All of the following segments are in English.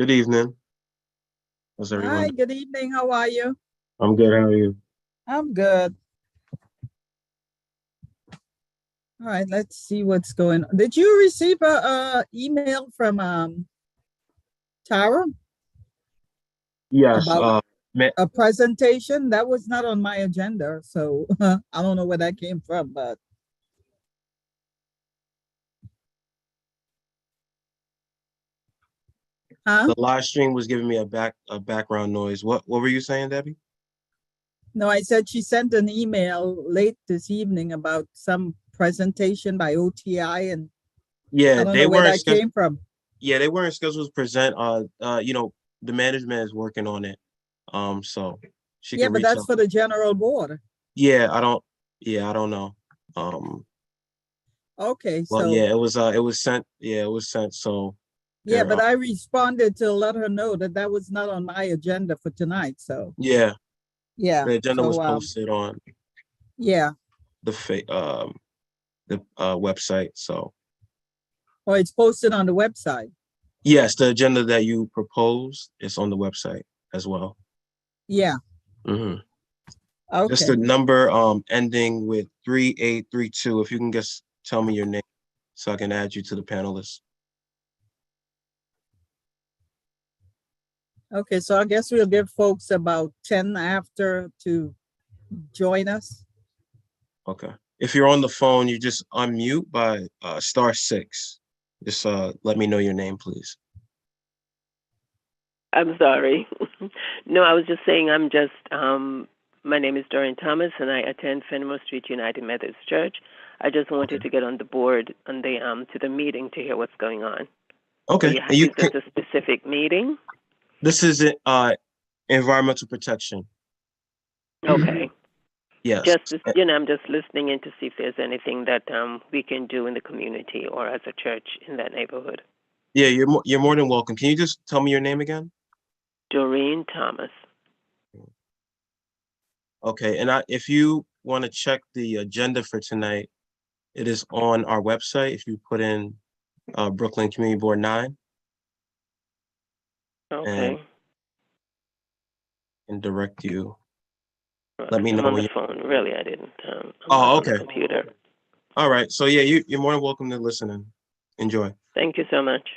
Good evening. How's everyone Hi, doing? good evening. How are you? I'm good. How are you? I'm good. All right, let's see what's going on. Did you receive a email from Tara Yes. about Ma- a presentation? That was not on my agenda, so I don't know where that came from, but huh? the live stream was giving me a background noise. What were you saying, Debbie? No, I said she sent an email late this evening about some presentation by OTI, and I Yeah, don't they know where weren't that scheduled. came from. Yeah, they weren't scheduled to present. The management is working on it. So she Yeah, could but reach that's out. for the general board. Yeah, I don't. Yeah, I don't know. Um, Okay, well, so yeah, it was sent. Yeah, it was sent. So yeah, there. but I responded to let her know that that was not on my agenda for tonight. So Yeah, yeah, the agenda was so posted on yeah, the website. So or it's posted on the website. yes, the agenda that you proposed is on the website as well. Yeah, Hmm. Just the okay, number ending with 3832. If you can just tell me your name so I can add you to the panelists. okay. So I guess we'll give folks about 10 after to join us. Okay. If you're on the phone, you just unmute by *6. Just let me know your name, please. I'm sorry. No, I was just saying my name is Doreen Thomas and I attend Fenimore Street United Methodist Church. I just Okay. wanted to get on the board on the to the meeting to hear what's going on. Okay. And you Is this can, a specific meeting? this is environmental protection. Okay. Yes. Just I'm just listening in to see if there's anything that we can do in the community or as a church in that neighborhood. Yeah, you're more than welcome. Can you just tell me your name again? Doreen Thomas. Okay. And if you want to check the agenda for tonight, it is on our website. If you put in Brooklyn Community Board 9 and Okay. direct you. Right. Let me know I'm on when the you. phone. Really, I didn't. I'm not Oh, on the okay. computer. All right. So yeah, you're more than welcome to listen and enjoy. Thank you so much.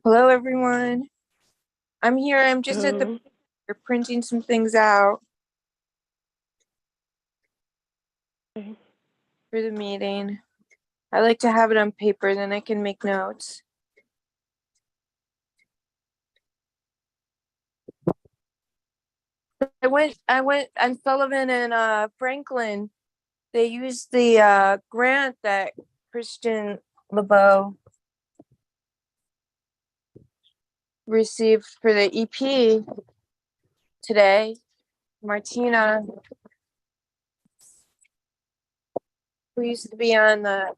Hello, everyone. I'm here. I'm just at the Hello. we're printing some things out Okay. for the meeting. I like to have it on paper, then I can make notes. I went, and Sullivan and Franklin, they used the grant that Christian LeBeau received for the EP today. Martina, who used to be on a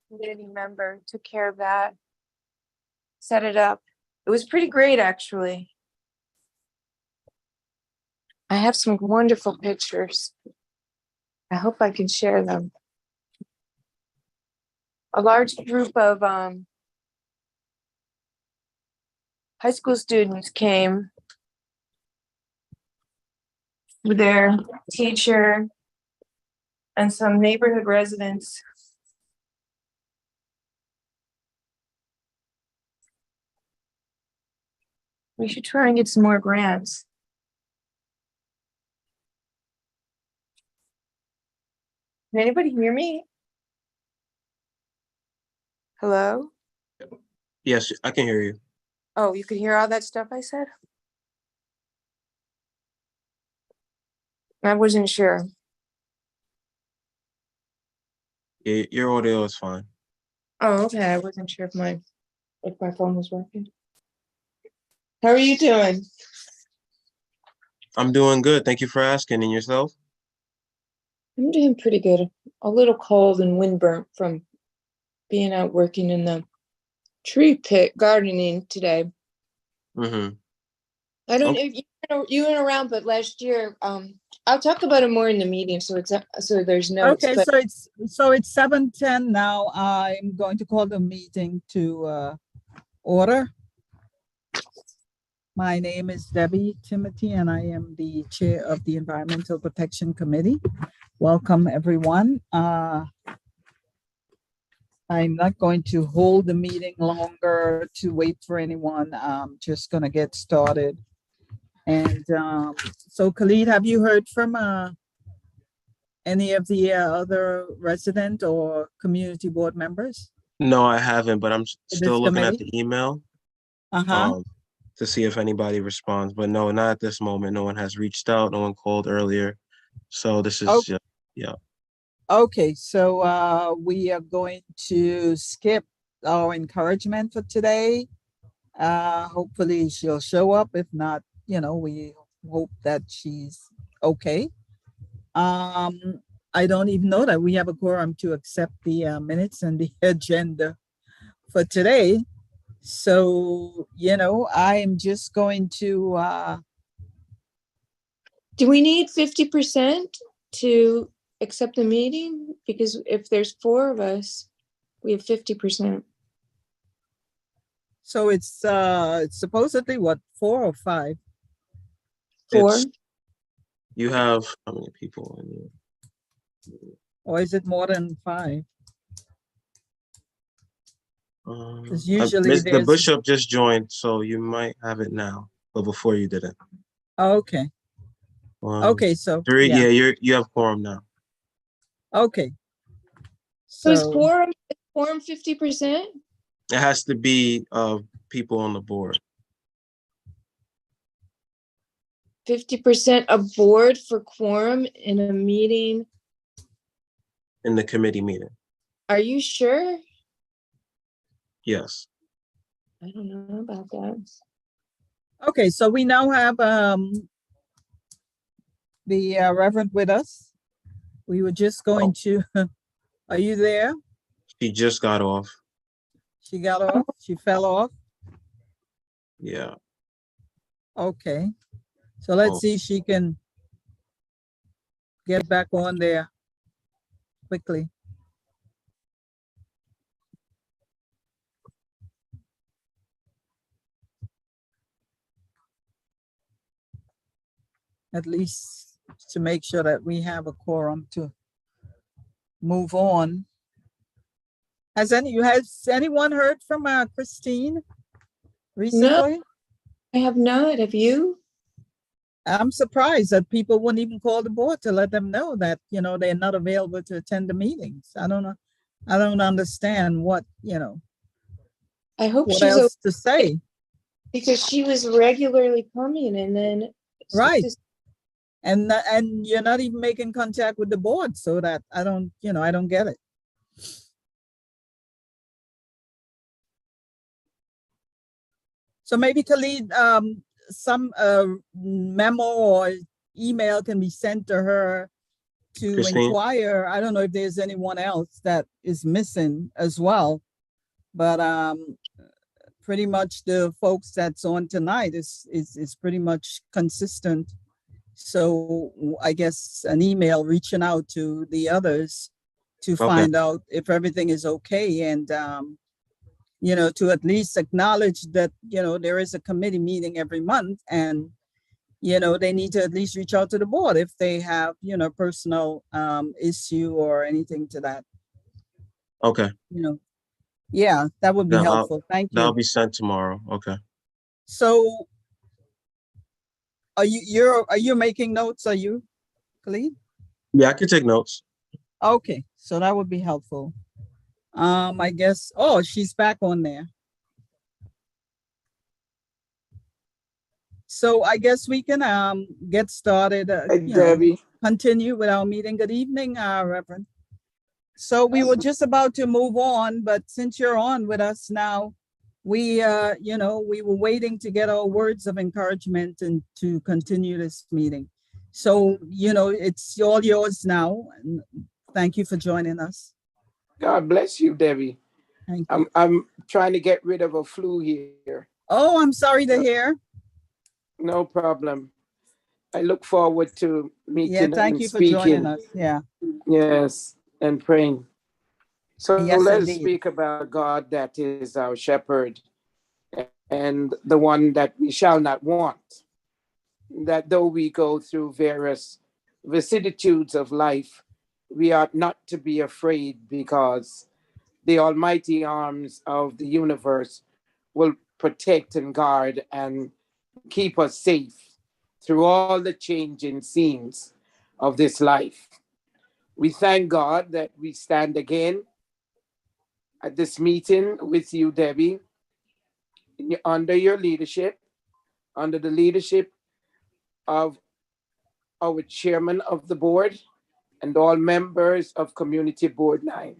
community member, took care of that, set it up. It was pretty great, actually. I have some wonderful pictures. I hope I can share them. A large group of high school students came with their teacher and some neighborhood residents. We should try and get some more grants. Can anybody hear me? Hello? Yes, I can hear you. Oh, you could hear all that stuff I said? I wasn't sure. Yeah, your audio is fine. Oh, okay. I wasn't sure if my phone was working. How are you doing? I'm doing good. Thank you for asking. And yourself? I'm doing pretty good. A little cold and windburnt from being out working in the tree pit gardening today. Mm-hmm. I don't Okay. know if you weren't around, but last year, I'll talk about it more in the meeting, so it's so there's notes. Okay, But so it's 7:10 now. I'm going to call the meeting to order. My name is Debbie Timothy, and I am the Chair of the Environmental Protection Committee. Welcome, everyone. I'm not going to hold the meeting longer to wait for anyone. I'm just gonna get started. And so Khalid, have you heard from any of the other resident or community board members No, I haven't, but I'm for this still looking at committee? the email Uh-huh. to see if anybody responds. But no, not at this moment. No one has reached out. No one called earlier. So this is Oh. just, yeah. Okay, so we are going to skip our encouragement for today. Hopefully she'll show up. If not, we hope that she's okay. I don't even know that we have a quorum to accept the minutes and the agenda for today. So, I am just going to do we need 50% to accept the meeting? Because if there's 4 of us, we have 50%. so it's supposedly what, 4 or 5? 4. It's, you have how many people in here? Or is it more than 5? Because The usually there's, bishop just joined, so you might have it now, but before you didn't. okay, okay, so, 3, yeah, yeah, you have quorum now. okay. So is So, quorum 50%? It has to be people on the board. 50% of board for quorum in a meeting? In the committee meeting. Are you sure? Yes. I don't know about that. okay, so we now have the Reverend with us. We were just going to, are you there? She just got off. She got off, she fell off. Yeah. Okay, so let's Oh. see if she can get back on there quickly. At least to make sure that we have a quorum to move on. Has anyone heard from Christine? recently? I have not. Have you? I'm surprised that people wouldn't even call the board to let them know that, they're not available to attend the meetings. I don't know. I don't understand I hope what she's okay else to say. because she was regularly coming and then. Right. And you're not even making contact with the board, so that I don't get it. So maybe Khalid, some memo or email can be sent to her to Christine? inquire. I don't know if there's anyone else that is missing as well, but pretty much the folks that's on tonight is pretty much consistent. So I guess an email reaching out to the others to Okay. find out if everything is okay, and to at least acknowledge that there is a committee meeting every month, and they need to at least reach out to the board if they have personal issue or anything to that. Okay. Yeah, that would be Yeah, helpful. Thank that'll you. be sent tomorrow. Okay. So are you making notes? Are you, Khalid? Yeah, I can take notes. Okay, so that would be helpful. I guess, she's back on there. So I guess we can get started, Hey, Debbie. continue with our meeting. Good evening, Reverend. So we were just about to move on, but since you're on with us now, we were waiting to get our words of encouragement and to continue this meeting. So, it's all yours now. And thank you for joining us. God bless you, Debbie. Thank you. I'm trying to get rid of a flu here. Oh, I'm sorry to hear. No problem. I look forward to meeting Yeah, thank and you for joining speaking. us. Yeah. Yes, and praying. So Yes, let's indeed. speak about God that is our shepherd and the one that we shall not want. That though we go through various vicissitudes of life, we ought not to be afraid because the almighty arms of the universe will protect and guard and keep us safe through all the changing scenes of this life. We thank God that we stand again at this meeting with you, Debbie, under your leadership, under the leadership of our chairman of the board and all members of Community Board 9.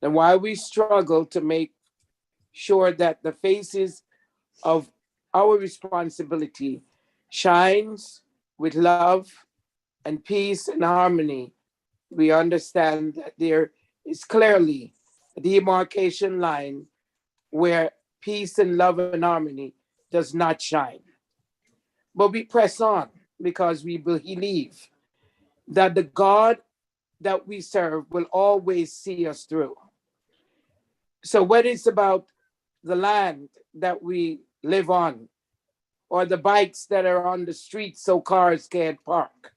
And while we struggle to make sure that the faces of our responsibility shines with love and peace and harmony, we understand that there is clearly a demarcation line where peace and love and harmony does not shine. But we press on because we believe that the God that we serve will always see us through. So whether it's about the land that we live on, or the bikes that are on the street so cars can't park,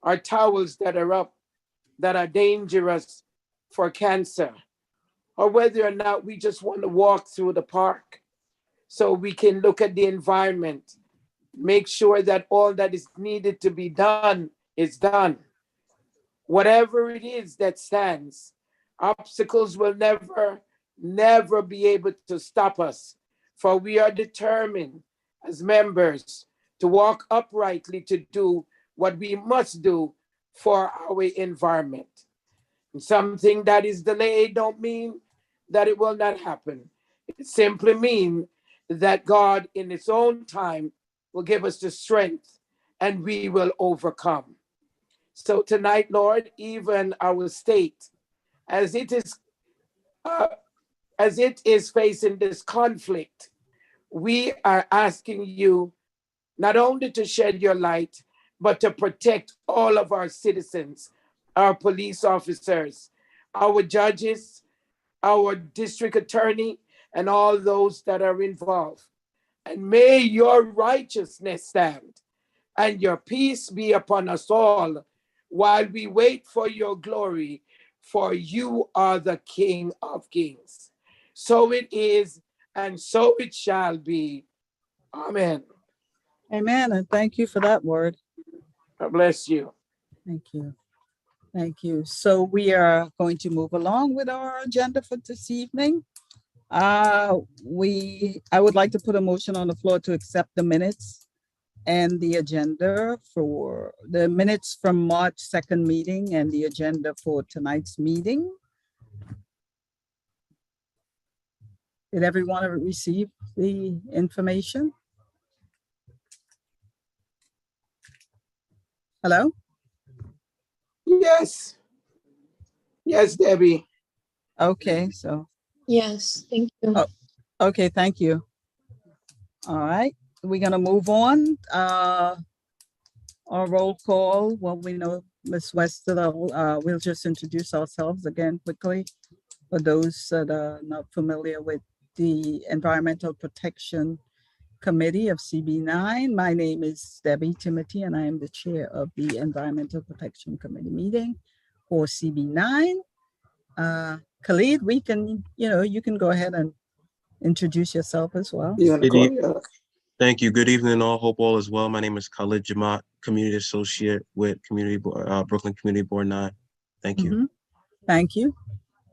or towels that are up that are dangerous for cancer, or whether or not we just want to walk through the park so we can look at the environment, make sure that all that is needed to be done is done. Whatever it is that stands, obstacles will never be able to stop us, for we are determined as members to walk uprightly to do what we must do for our environment. And something that is delayed don't mean that it will not happen. It simply means that God in its own time will give us the strength and we will overcome. So tonight, Lord, even our state, as it is facing this conflict, we are asking you not only to shed your light, but to protect all of our citizens, our police officers, our judges, our district attorney, and all those that are involved. And may your righteousness stand and your peace be upon us all while we wait for your glory, for you are the King of Kings. So it is, and so it shall be. Amen. Amen. And thank you for that word. God bless you. Thank you. Thank you. So we are going to move along with our agenda for this evening. I would like to put a motion on the floor to accept the minutes and the agenda for the minutes from March 2nd meeting and the agenda for tonight's meeting. Did everyone receive the information? Hello? Yes. Yes, Debbie. Okay, so, Yes, thank you. Oh. okay, thank you. All right, we're gonna move on. Our roll call, well, we know Ms. Westerlo, we'll just introduce ourselves again quickly for those that are not familiar with the Environmental Protection Committee of CB9. My name is Debbie Timothy, and I am the chair of the Environmental Protection Committee meeting for CB9. Khalid, we can, you can go ahead and introduce yourself as well. You want to Good call eve- me up? Thank you. Good evening, all. Hope all is well. My name is Khalid Jamat, Community Associate with Brooklyn Community Board 9. Thank you. Mhm. Thank you.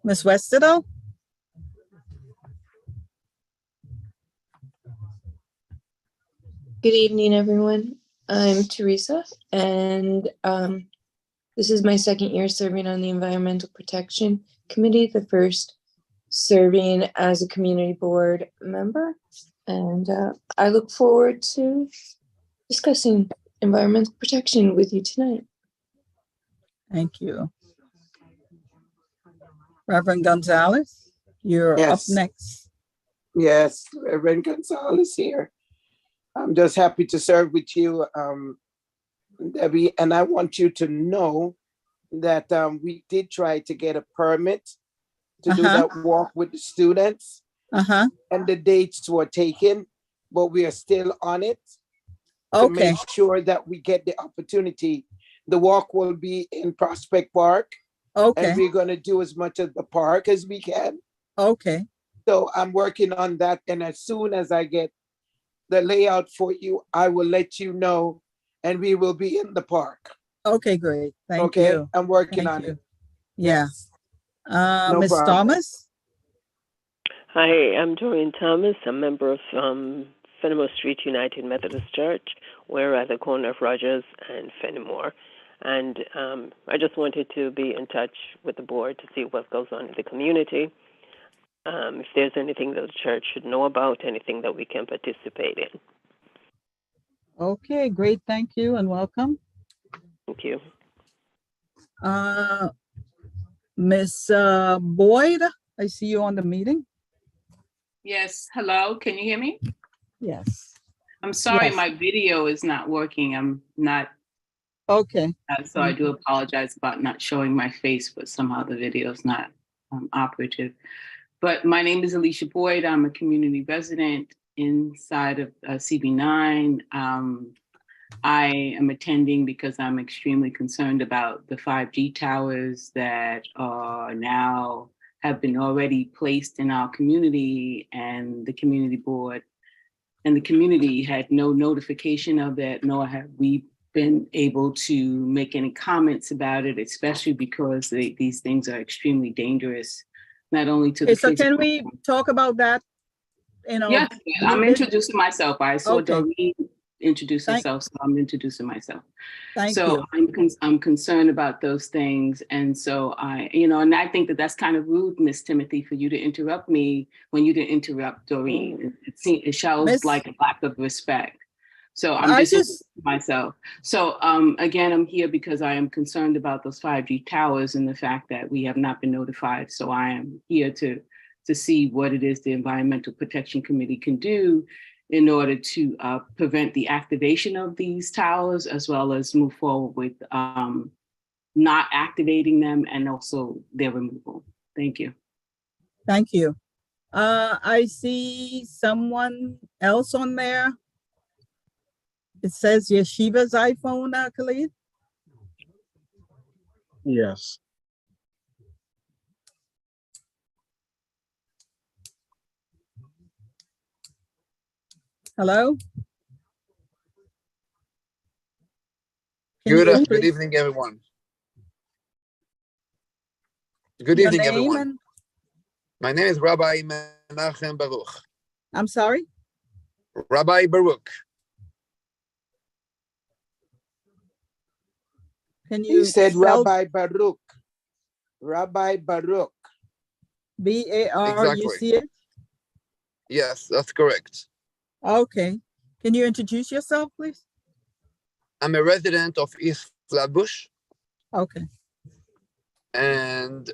Ms. Westerlo? Good evening, everyone. I'm Teresa, and this is my second year serving on the Environmental Protection Committee, the first serving as a community board member. And I look forward to discussing environmental protection with you tonight. Thank you. Reverend Gonzalez, you're up Yes. next. Yes, Reverend Gonzalez here. I'm just happy to serve with you, Debbie, and I want you to know that we did try to get a permit to do Uh-huh. that walk with the students, Uh-huh. and the dates were taken, but we are still on it to Okay, make sure that we get the opportunity. The walk will be in Prospect Park, okay, and we're going to do as much of the park as we can. okay, So I'm working on that, and as soon as I get the layout for you, I will let you know, and we will be in the park. okay, great. Thank Okay, you. I'm working Thank on you. it. Yeah. Yes. No Ms. problem. Thomas? Hi, I'm Doreen Thomas. I'm a member of Fenimore Street United Methodist Church. We're at the corner of Rogers and Fenimore. And I just wanted to be in touch with the board to see what goes on in the community. If there's anything that the church should know about, anything that we can participate in. Okay, great. Thank you and welcome. Thank you. Ms. Boyd, I see you on the meeting. Yes, hello, can you hear me? Yes. I'm sorry, Yes. my video is not working. I'm not, Okay, so I do apologize about not showing my face, but somehow the video is not operative. But my name is Alicia Boyd. I'm a community resident inside of CB9. I am attending because I'm extremely concerned about the 5G towers that are now have been already placed in our community, and the community board and the community had no notification of that, nor have we been able to make any comments about it, especially because these things are extremely dangerous, not only to the okay, so physical. can we talk about that? Yes, I'm introducing myself. I saw Okay. Doreen introduce Thank- herself, so I'm introducing myself. Thank So you. I'm concerned about those things. And so and I think that that's kind of rude, Miss Timothy, for you to interrupt me when you didn't interrupt Doreen. It shows Miss- like a lack of respect. So I'm I just just- myself. So again, I'm here because I am concerned about those 5G towers and the fact that we have not been notified. So I am here to see what it is the Environmental Protection Committee can do in order to prevent the activation of these towers, as well as move forward with not activating them and also their removal. Thank you. Thank you. I see someone else on there. It says Yeshiva's iPhone, Khalid. Yes. Hello? Can you Good please- evening, everyone. Good your evening, name everyone. and- My name is Rabbi Menachem Baruch. I'm sorry? Rabbi Baruch. Can He you said spell Rabbi Baruch. Rabbi Baruch. B-A-R-U-C-H? Yes, that's correct. Okay. Can you introduce yourself, please? I'm a resident of East Flatbush, Okay. and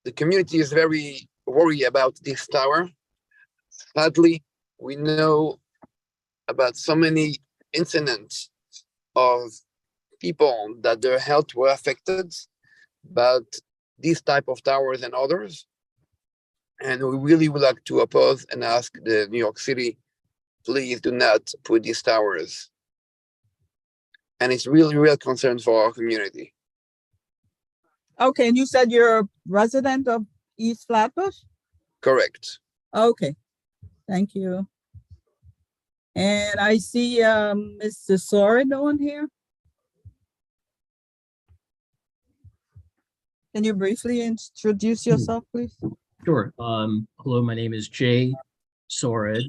the community is very worried about this tower. Sadly, we know about so many incidents of people that their health were affected about these type of towers and others. And we really would like to oppose and ask the New York City, please do not put these towers. And it's really real concern for our community. Okay, and you said you're a resident of East Flatbush? Correct. Okay, thank you. And I see Mr. Sorin on here. Can you briefly introduce yourself, please? Sure. Hello, my name is Jay Sorid.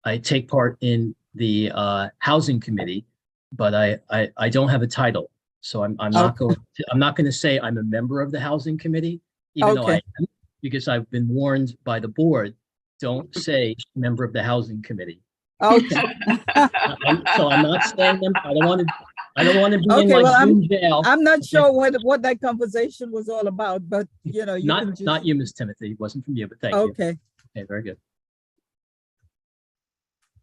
I take part in the housing committee, but I don't have a title. So I'm not Okay. going to say I'm a member of the housing committee, even though I Okay. am, because I've been warned by the board, don't say member of the housing committee. Okay. So I'm not saying them. I don't want to be in Okay, well, like June jail. I'm not sure what that conversation was all about, but you know, you can just. Not you, Ms. Timothy. It wasn't from you, but thank you. Okay, Okay, very good.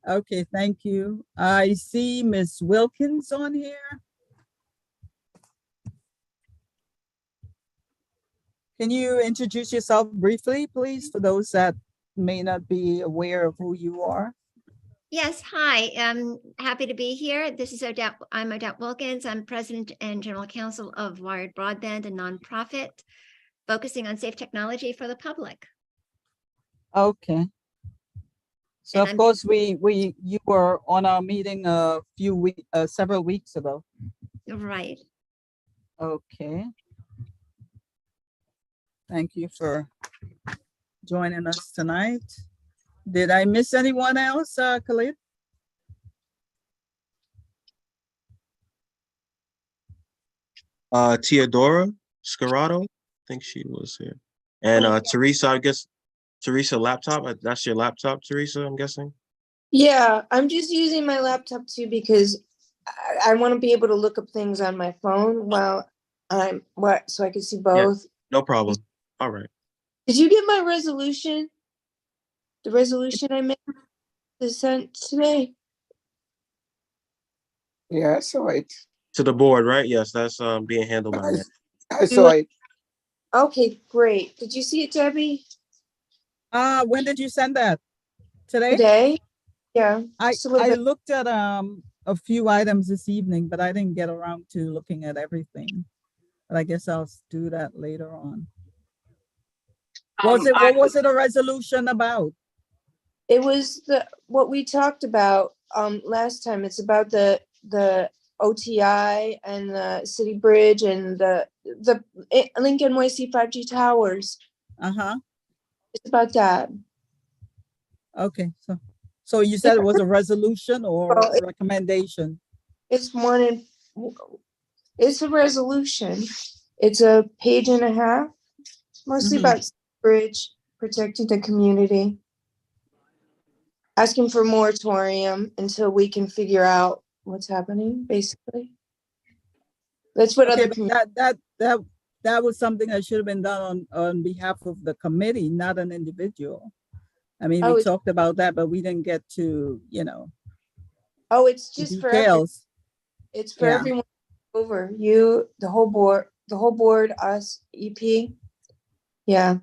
okay, thank you. I see Miss Wilkins on here. Can you introduce yourself briefly, please, for those that may not be aware of who you are? Yes, hi. I'm happy to be here. This is Odette. I'm Odette Wilkins. I'm president and general counsel of Wired Broadband, a nonprofit focusing on safe technology for the public. Okay. So And of I'm- course, you were on our meeting several weeks ago. Right. Okay. Thank you for joining us tonight. Did I miss anyone else, Khalid? Teodora Scarrato, I think she was here. And Teresa, I guess, Teresa laptop, that's your laptop, Teresa, I'm guessing? Yeah, I'm just using my laptop too because I want to be able to look up things on my phone while so I can see both. No problem. All right. Did you get my resolution? The resolution I made is sent today. Yeah, I saw it. To the board, right? Yes, that's being handled by Nick. I saw it. Okay, great. Did you see it, Debbie? When did you send that? Today? Today? Yeah. I just a little bit. looked at a few items this evening, but I didn't get around to looking at everything. But I guess I'll do that later on. What was it a resolution about? It was what we talked about last time. It's about the OTI and the City Bridge and the Lincoln NYC 5G towers. Uh-huh. It's about that. Okay, so you said it was a resolution or Well, a recommendation? It's it's a resolution. It's a page and a half, mostly Mhm. about bridge, protecting the community, asking for moratorium until we can figure out what's happening, basically. That's what Okay, other but communities. that was something that should have been done on behalf of the committee, not an individual. I mean, Oh, we it's- talked about that, but we didn't get to, Oh, it's the just for everyone. details. It's for Yeah. everyone over you, the whole board, us, EP. Yeah,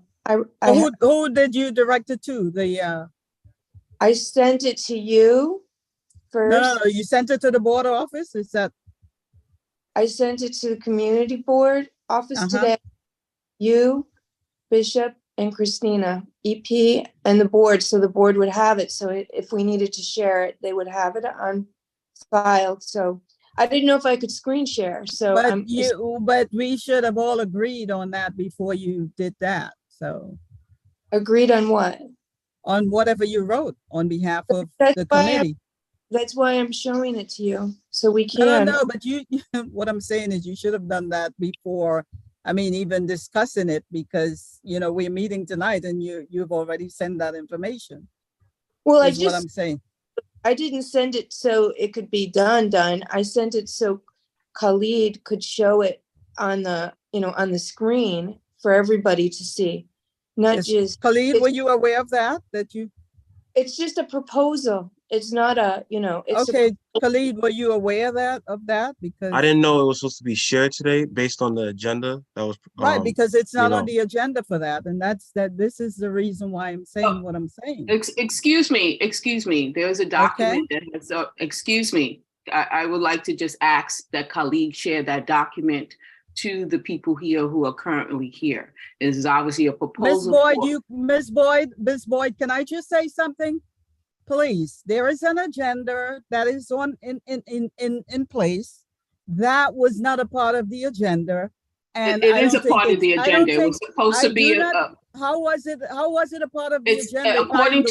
Who did you direct it to? I sent it to you No, first. you sent it to the board office? Is that, I sent it to the community board office Uh-huh. today. You, Bishop, and Christina EP and the board, so the board would have it. So if we needed to share it, they would have it on file. So I didn't know if I could screen share. So But we should have all agreed on that before you did that. So agreed on what? on whatever you wrote on behalf of That's the why committee. That's why I'm showing it to you, so we No, can. no, but what I'm saying is you should have done that before, I mean, even discussing it, because, we're meeting tonight and you've already sent that information, Well, is what I'm saying. I didn't send it so it could be done. I sent it so Khalid could show it on the, on the screen for everybody to see. Not Yes. just, Khalid, were you aware of that it's just a proposal. It's not it's okay, Khalid, were you aware of that? Because I didn't know it was supposed to be shared today based on the agenda that was. right, because it's not on know. the agenda for that. And this is the reason why I'm saying what I'm saying. Excuse me. There's a document that has, excuse me. I would like to just ask that colleague share that document to the people here who are currently here. This is obviously a proposal. Miss Boyd, can I just say something? Please, there is an agenda that is in place. That was not a part of the agenda. And It is a part of the agenda. It was supposed to be how was it a part of the agenda? According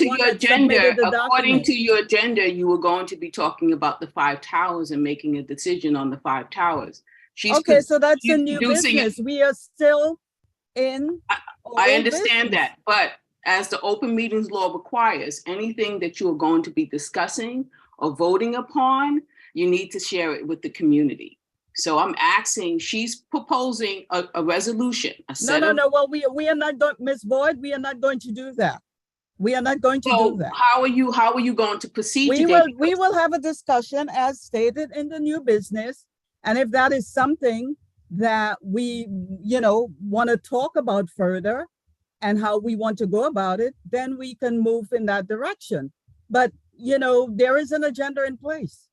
to your agenda, you were going to be talking about the 5 towers and making a decision on the 5 towers. Okay, so that's a new business. We are still in. I understand that, but as the open meetings law requires, anything that you are going to be discussing or voting upon, you need to share it with the community. So I'm asking, she's proposing a resolution. No. Well, we are not going, Ms. Boyd, we are not going to do that. We are not going to do that. How are you going to proceed we today? We will have a discussion as stated in the new business. And if that is something that we, want to talk about further and how we want to go about it, then we can move in that direction. But, there is an agenda in place,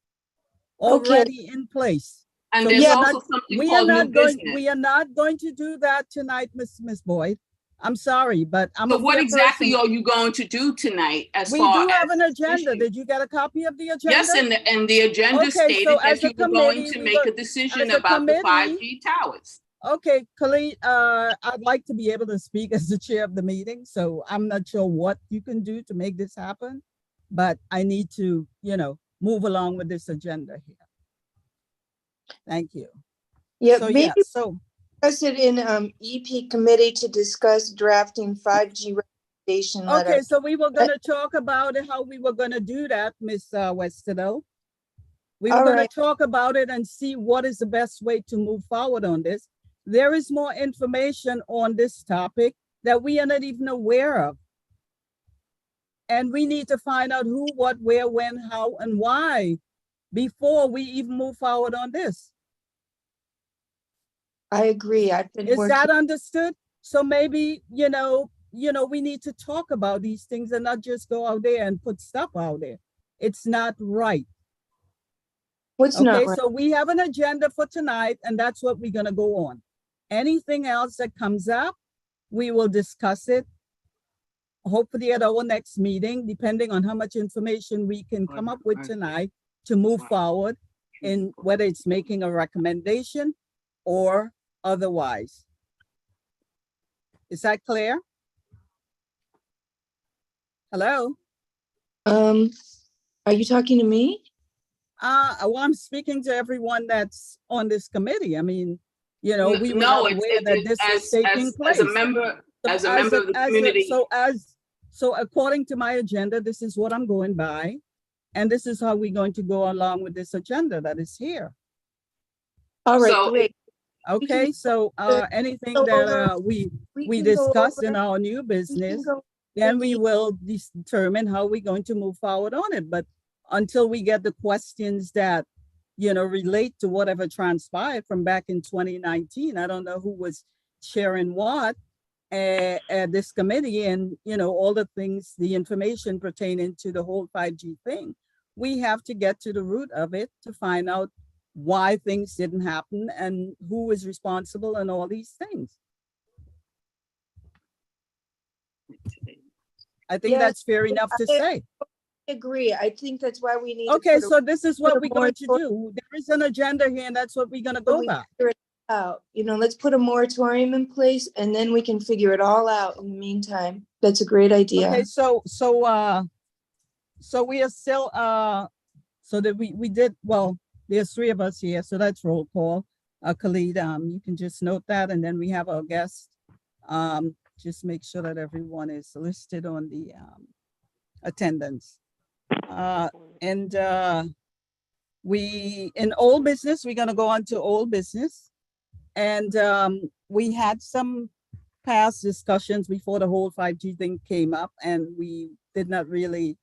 already in place. And So there's also something called new business. We are not going to do that tonight, Miss Boyd. I'm sorry, but So what exactly are you going to do tonight we do have an agenda. Did you get a copy of the agenda? Yes, and the agenda stated that you were going to make a decision about the 5G towers. Okay, Khalid, I'd like to be able to speak as the chair of the meeting, so I'm not sure what you can do to make this happen, but I need to, move along with this agenda here. Thank you. Yeah, so, maybe so discuss it in EP committee to discuss drafting 5G recommendation letter. Okay, so we were going to talk about it, how we were going to do that, Miss Westerlo. We were going to talk about it and see what is the best way to move forward on this. There is more information on this topic that we are not even aware of. And we need to find out who, what, where, when, how, and why before we even move forward on this. I agree. I've been Is that understood? So maybe, we need to talk about these things and not just go out there and put stuff out there. It's not right. What's not right? So we have an agenda for tonight, and that's what we're going to go on. Anything else that comes up, we will discuss it, hopefully at our next meeting, depending on how much information we can come up with tonight to move forward in whether it's making a recommendation or otherwise. Is that clear? Hello? Are you talking to me? Well, I'm speaking to everyone that's on this committee. I mean, we were not aware that this was taking place. As a member of the community. So according to my agenda, this is what I'm going by. And this is how we're going to go along with this agenda that is here. All right, great. Okay, so anything that we discuss in our new business, then we will determine how we're going to move forward on it. But until we get the questions that, relate to whatever transpired from back in 2019, I don't know who was sharing what at this committee and, all the things, the information pertaining to the whole 5G thing. We have to get to the root of it to find out why things didn't happen and who is responsible and all these things. I think Yes, that's fair enough to say. Agree. I think that's why we need to Okay, put a- so this is what a we're going to do. There is an agenda here and that's what we're gonna go we by. figure it out. You know, let's put a moratorium in place and then we can figure it all out in the meantime. That's a great idea. Okay, so we are still, so that we did, well, there's three of us here, so that's roll call. Khalid, you can just note that, and then we have our guest. Just make sure that everyone is listed on the, attendance. And we, in old business, we're gonna go on to old business. And we had some past discussions before the whole 5G thing came up, and we did not really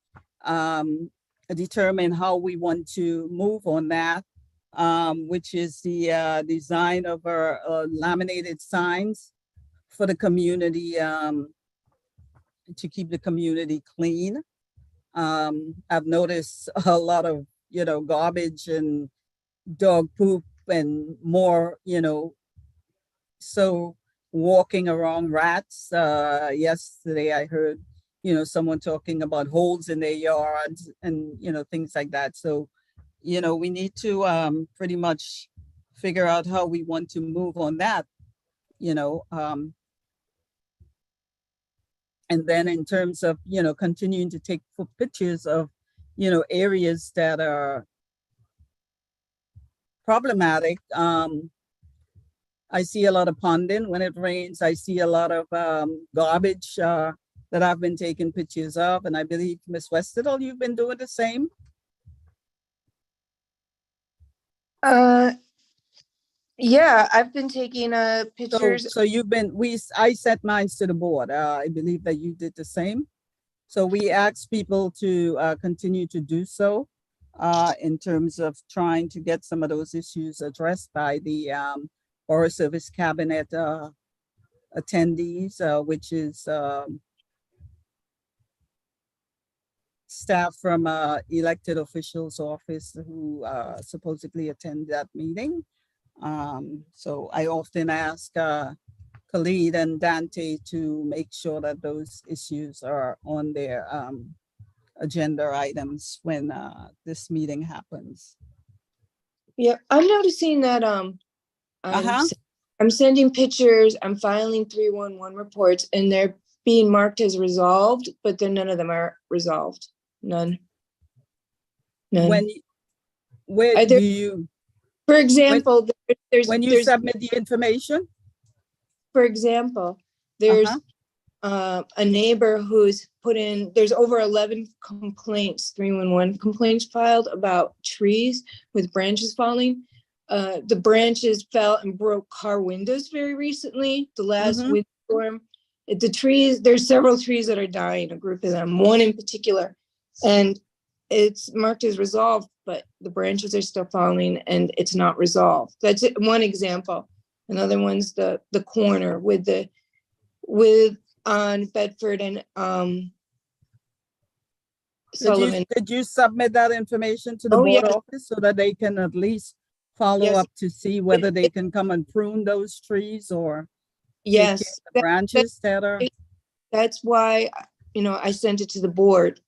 determine how we want to move on that, which is the design of our laminated signs for the community, to keep the community clean. I've noticed a lot of, garbage and dog poop and more, so walking around rats. Yesterday I heard, someone talking about holes in their yards and, things like that. So, we need to pretty much figure out how we want to move on that, and then in terms of, continuing to take pictures of, areas that are problematic. I see a lot of ponding when it rains. I see a lot of garbage that I've been taking pictures of. And I believe, Ms. Westerdahl, you've been doing the same? Yeah, I've been taking pictures. So you've been, I sent mine to the board. I believe that you did the same. So we asked people to continue to do so in terms of trying to get some of those issues addressed by the Forest Service Cabinet attendees, which is staff from elected officials' office who supposedly attend that meeting. So I often ask Khalid and Dante to make sure that those issues are on their agenda items when this meeting happens. Yeah, I'm noticing that I'm sending pictures, I'm filing 311 reports, and they're being marked as resolved, but then none of them are resolved. None. Where Either- do you, For example, when you submit the information? For example, there's a neighbor who's put in, there's over 11 complaints, 311 complaints filed about trees with branches falling. The branches fell and broke car windows very recently, the last windstorm. The trees, there's several trees that are dying, a group of them, one in particular. And it's marked as resolved, but the branches are still falling and it's not resolved. That's one example. Another one's the corner with on Bedford and Sullivan. Did you submit that information to the board office so that they can at least follow up to see whether they can come and prune those trees or yes, the branches that are? That's why, I sent it to the board.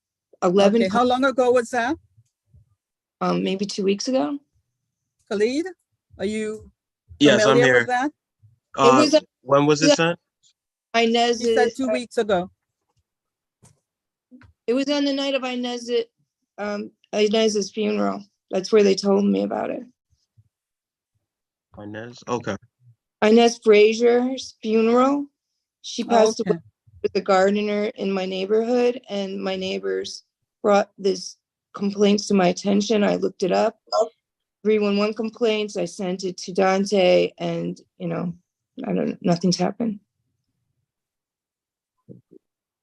11. Okay, how long ago was that? Maybe 2 weeks ago. Khalid, are you Yes, I'm familiar here. with that? When was it sent? Inez, He said 2 weeks ago. It was on the night of Inez's funeral. That's where they told me about it. Inez, okay. Inez Frazier's funeral. She passed okay. away with a gardener in my neighborhood, and my neighbors brought this complaints to my attention. I looked it up. 311 complaints. I sent it to Dante, and nothing's happened.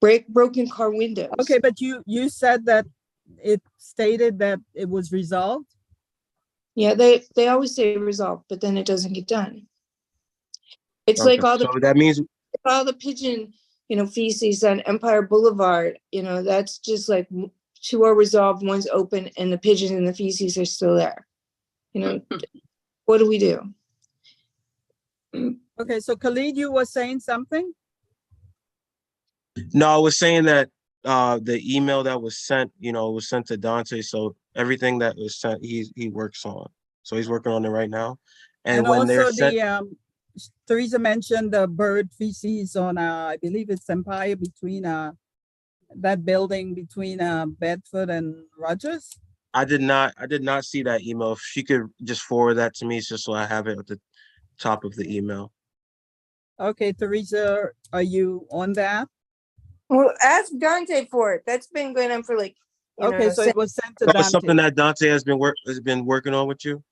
Broken car windows. Okay, but you said that it stated that it was resolved. Yeah, they always say resolved, but then it doesn't get done. It's like all the so that means all the pigeon, feces on Empire Boulevard. That's just like 2 are resolved, 1's open, and the pigeons and the feces are still there. What do we do? Okay, so Khalid, you were saying something? no, I was saying that The email that was sent, was sent to Dante, so everything that was sent, he works on. So he's working on it right now. And And when they're also sent, Teresa mentioned the bird feces on, I believe it's Empire between, that building between, Bedford and Rogers. I did not see that email. If she could just forward that to me, just so I have it at the top of the email. Okay, Teresa, are you on that? Well, ask Dante for it. That's been going on for like, Okay, so it was sent to That was something Dante. that Dante has been working on with you?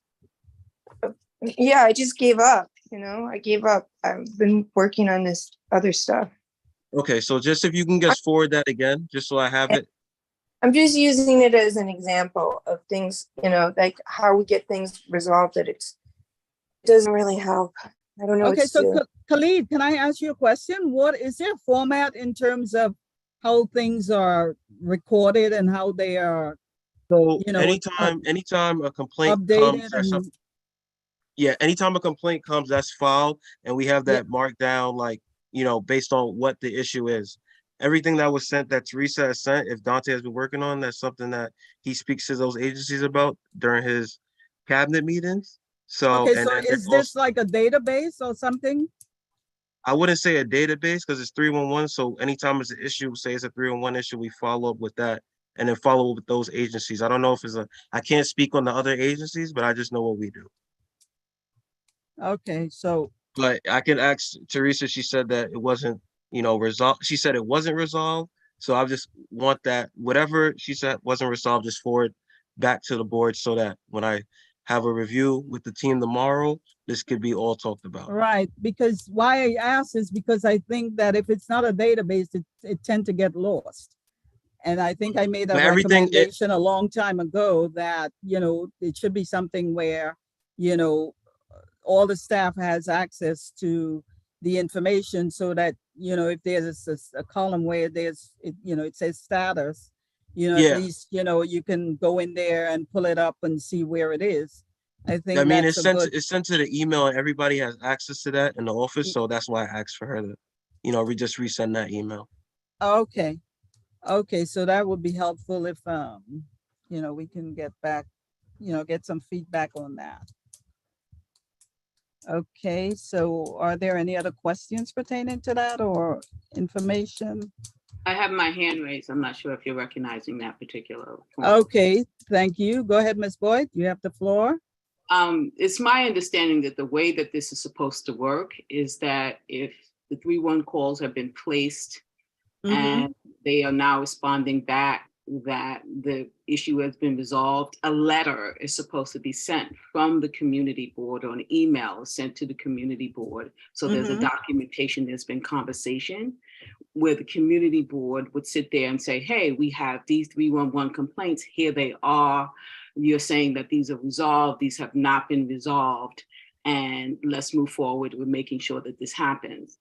yeah, I just gave up, I gave up. I've been working on this other stuff. Okay, so just if you can just forward that again, just so I have it. I'm just using it as an example of things, like how we get things resolved that it doesn't really help. I don't know what Okay, to so do. Khalid, can I ask you a question? What is there a format in terms of how things are recorded and how they are, So you know, anytime a complaint updated comes or and something, yeah, anytime a complaint comes, that's filed, and we have Yeah. that marked down, like, based on what the issue is. Everything that was sent, that Teresa has sent, if Dante has been working on, that's something that he speaks to those agencies about during his cabinet meetings. So, Okay, and so then there's is also, this like a database or something? I wouldn't say a database because it's 311. So anytime it's an issue, say it's a 311 issue, we follow up with that and then follow up with those agencies. I don't know if I can't speak on the other agencies, but I just know what we do. Okay, so, But I can ask Teresa, she said that it wasn't, resolved. She said it wasn't resolved. So I just want that, whatever she said wasn't resolved, just forward back to the board so that when I have a review with the team tomorrow, this could be all talked about. right, because why I ask is because I think that if it's not a database, it tend to get lost. And I think I made a But everything, recommendation a long time ago that, it should be something where, all the staff has access to the information so that, if there's a column where it says status, at yeah. least, you can go in there and pull it up and see where it is. I think I mean, that's a good, it's sent to the email and everybody has access to that in the office. So that's why I asked for her to, just resend that email. okay. Okay, so that would be helpful if, we can get back, get some feedback on that. Okay, so are there any other questions pertaining to that or information? I have my hand raised. I'm not sure if you're recognizing that particular form. Okay, thank you. Go ahead, Ms. Boyd, you have the floor. It's my understanding that the way that this is supposed to work is that if the 311 calls have been placed and they are now responding back that the issue has been resolved, a letter is supposed to be sent from the community board, or an email is sent to the community board. So there's a documentation, there's been conversation where the community board would sit there and say, hey, we have these 311 complaints, here they are. You're saying that these are resolved, these have not been resolved, and let's move forward with making sure that this happens.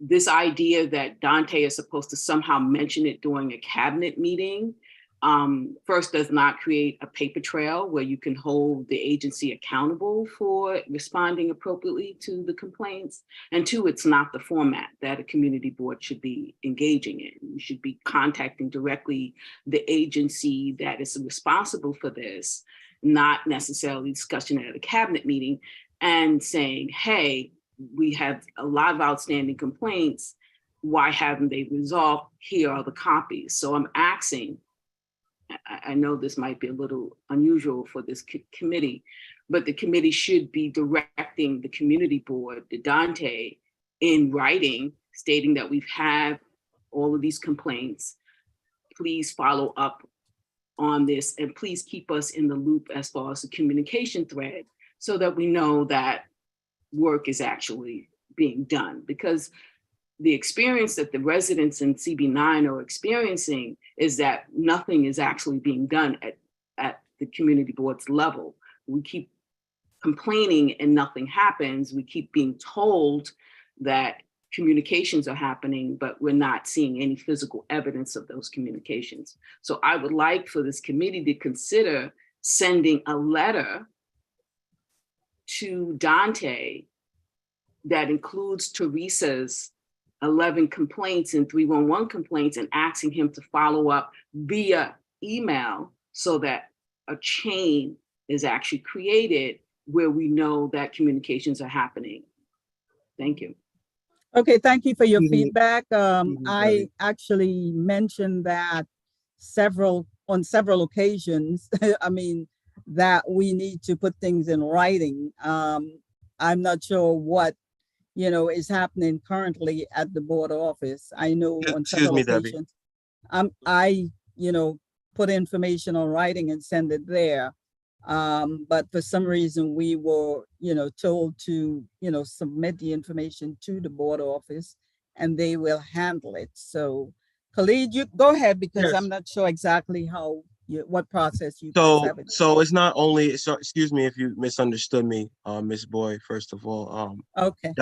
This idea that Dante is supposed to somehow mention it during a cabinet meeting, first, does not create a paper trail where you can hold the agency accountable for responding appropriately to the complaints. And two, it's not the format that a community board should be engaging in. You should be contacting directly the agency that is responsible for this, not necessarily discussion at a cabinet meeting and saying, hey, we have a lot of outstanding complaints. Why haven't they resolved? Here are the copies. So I'm asking, I know this might be a little unusual for this committee, but the committee should be directing the community board, the Dante, in writing, stating that we've had all of these complaints. Please follow up on this and please keep us in the loop as far as the communication thread so that we know that work is actually being done. Because the experience that the residents in CB9 are experiencing is that nothing is actually being done at the community board's level. We keep complaining and nothing happens. We keep being told that communications are happening, but we're not seeing any physical evidence of those communications. So I would like for this committee to consider sending a letter to Dante that includes Teresa's 11 complaints and 311 complaints and asking him to follow up via email so that a chain is actually created where we know that communications are happening. Thank you. Okay, thank you for your Excuse me. feedback. me, I Debbie. actually mentioned that on several occasions, I mean, that we need to put things in writing. I'm not sure what, is happening currently at the board office. I know on Excuse several me, Debbie. occasions, I put information on writing and send it there. But for some reason we were, told to, submit the information to the board office and they will handle it. So Khalid, you go ahead because Yes. I'm not sure exactly what process you guys have. So it's not only, so excuse me if you misunderstood me, Ms. Boyd, first of all. Okay,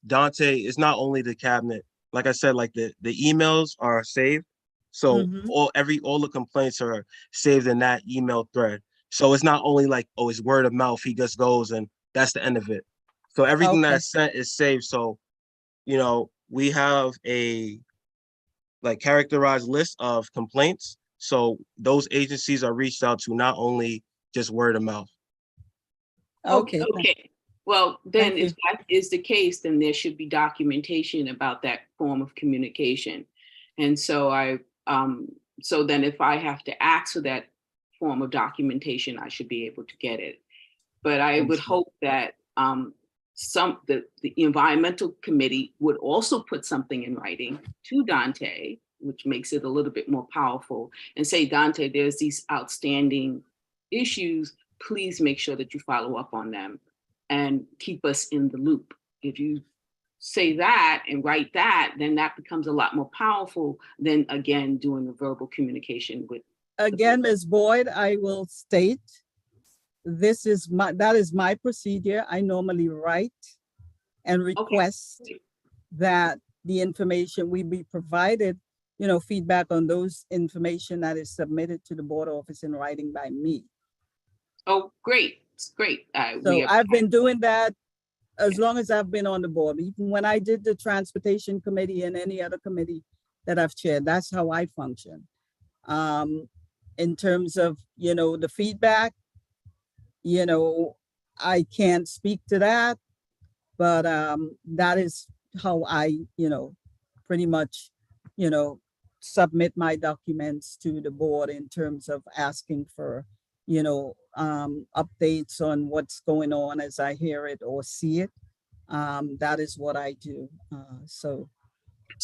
Dante is not only the cabinet, like I said, like the emails are saved. So Mhm. all the complaints are saved in that email thread. So it's not only like, oh, it's word of mouth, he just goes and that's the end of it. So everything Okay. that's sent is saved. So, we have a like characterized list of complaints. So those agencies are reached out to, not only just word of mouth. Okay. Okay. Well, then Thank you. if that is the case, then there should be documentation about that form of communication. And so so then if I have to ask for that form of documentation, I should be able to get it. But I would Understood. hope that the environmental committee would also put something in writing to Dante, which makes it a little bit more powerful, and say, Dante, there's these outstanding issues. Please make sure that you follow up on them and keep us in the loop. If you say that and write that, then that becomes a lot more powerful than, again, doing a verbal communication with. Again, Ms. Boyd, I will state, that is my procedure. I normally write and request that the information we be provided, feedback on those information that is submitted to the board office in writing by me. Oh, great. It's great. So I've been doing that as long as I've been on the board. Even when I did the transportation committee and any other committee that I've chaired, that's how I function. In terms of, the feedback, I can't speak to that, but that is how I, pretty much, submit my documents to the board in terms of asking for, updates on what's going on as I hear it or see it. That is what I do.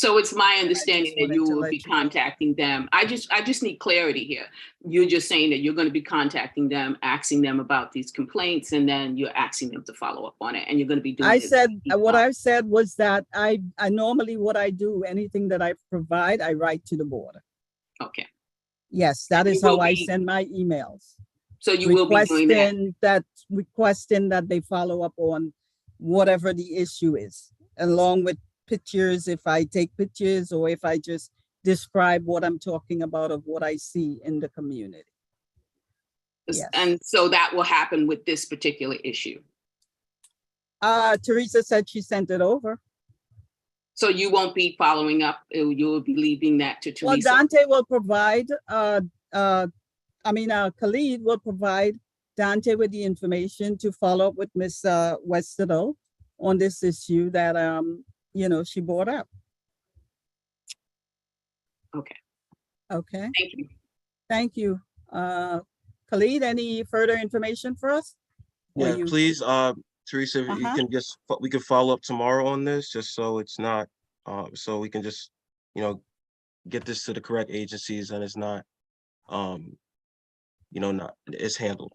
So it's my understanding that wanted you to will let be you know. contacting them. I just need clarity here. You're just saying that you're going to be contacting them, asking them about these complaints, and then you're asking them to follow up on it, and you're going to be doing I it. said, what I said was that I normally what I do, anything that I provide, I write to the board. Okay. Yes, that is how I send my emails. So you will be doing that. Requesting that they follow up on whatever the issue is, along with pictures, if I take pictures or if I just describe what I'm talking about of what I see in the community. Yes. And so that will happen with this particular issue. Teresa said she sent it over. So you won't be following up, you'll be leaving that to Teresa? Well, Dante will provide, Khalid will provide Dante with the information to follow up with Ms. Westerdahl on this issue that, she brought up. Okay. Okay. Thank you. Thank you. Khalid, any further information for us? Yeah, please, Teresa, if you can we can follow up tomorrow on this, just so it's not, so we can just, get this to the correct agencies and it's not, it's handled.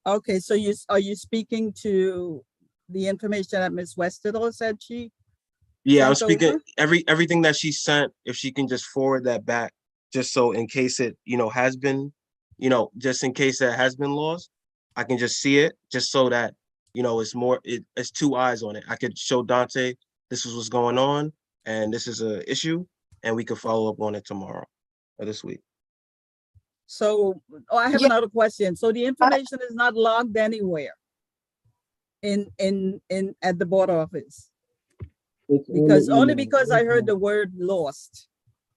Okay, so are you speaking to the information that Ms. Westerdahl said she? Yeah, I'm speaking everything that she sent, if she can just forward that back, just so in case it, has been, just in case that has been lost, I can just see it, just so that, it's two eyes on it. I could show Dante, this is what's going on, and this is a issue, and we could follow up on it tomorrow or this week. So, I have another question. So the information is not logged anywhere at the board office? It's on the Because only email. because I heard the word lost.